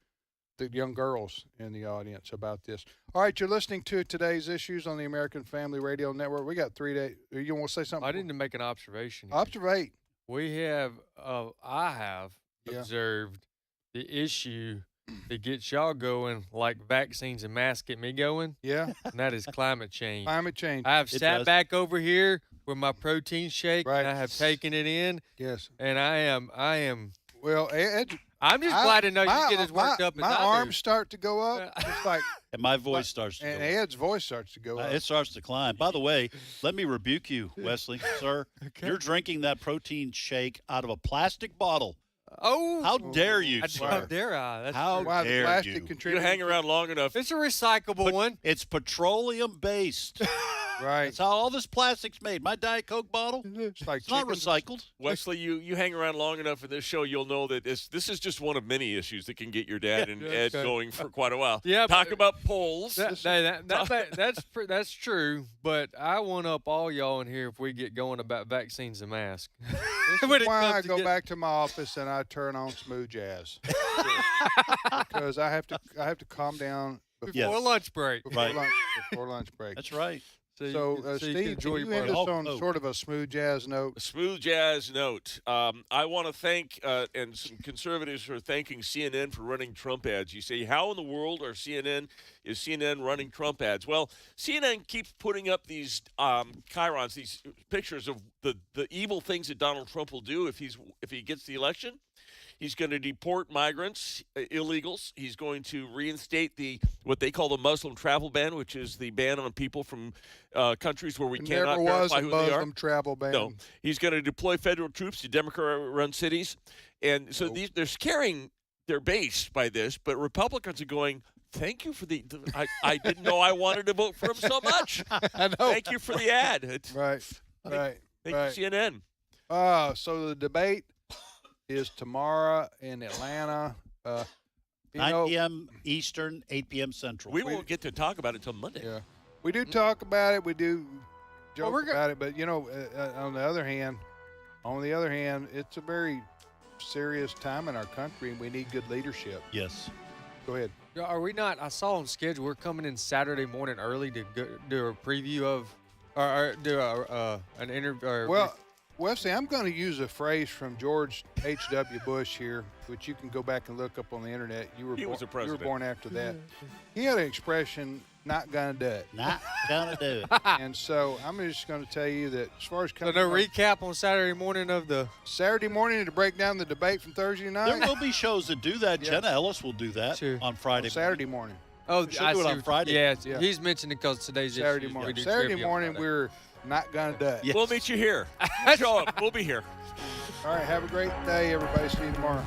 the young girls in the audience about this. All right, you're listening to today's issues on the American Family Radio Network. We got 3 days. You want to say something? I need to make an observation. Observate. We have, I have observed the issue that gets y'all going, like vaccines and masks get me going. Yeah. And that is climate change. Climate change. I have sat back over here with my protein shake, and I have taken it in. Yes. And I am. Well, Ed, I'm just glad to know you get as worked up as my I do. arms start to go up. It's like, and my voice starts to and go up. Ed's voice starts to go up. It starts to climb. By the way, let me rebuke you, Wesley, sir. Okay. You're drinking that protein shake out of a plastic bottle. Oh, how dare you, sir? How dare I? That's how true. dare you? You hang around long enough. It's a recyclable one. It's petroleum based. Right. That's how all this plastic's made. My Diet Coke bottle, it's like not recycled. Wesley, you hang around long enough in this show, you'll know that this is just one of many issues that can get your dad and Ed going for quite a while. Yeah, talk about polls. That's true, but I one up all y'all in here if we get going about vaccines and masks. This is why I go back to my office and I turn on smooth jazz because I have to calm down before lunch break. Before lunch break. That's right. So, Steve, can you end us on sort of a smooth jazz note? A smooth jazz note. I want to thank, and some conservatives are thanking CNN for running Trump ads. You say, how in the world is CNN running Trump ads? Well, CNN keeps putting up these chyrons, these pictures of the evil things that Donald Trump will do if he gets the election. He's going to deport migrants, illegals. He's going to reinstate what they call the Muslim travel ban, which is the ban on people from countries where we cannot verify who they are. Never was a Muslim travel ban. No. He's going to deploy federal troops to Democrat-run cities. And so they're scaring their base by this, but Republicans are going, thank you for I didn't know I wanted to vote for him so much. I know. Thank you for the ad. Right. Thank you, CNN. So the debate is tomorrow in Atlanta. 9 p.m. Eastern, 8 p.m. Central. We won't get to talk about it until Monday. Yeah. We do talk about it. We do joke about it. But, on the other hand, it's a very serious time in our country, and we need good leadership. Yes. Go ahead. Are we not? I saw on schedule we're coming in Saturday morning early to do a preview of or do an interview. Wesley, I'm going to use a phrase from George H.W. Bush here, which you can go back and look up on the internet. He was a You were president. born after that. He had an expression, not going to do it. Not gonna do it. And so I'm just going to tell you that as far as So coming no recap on Saturday morning of the Saturday morning to break down the debate from Thursday night. There will be shows that do that. Yeah. Jenna Ellis will do that on Friday. Saturday morning. Oh, She'll I do it see on what- Friday. Yeah, he's mentioning because today's Saturday issues. morning. We do Saturday trivia on morning, Friday. we're not going to do it. We'll meet you here. Show up. We'll be here. All right, have a great day, everybody. See you tomorrow.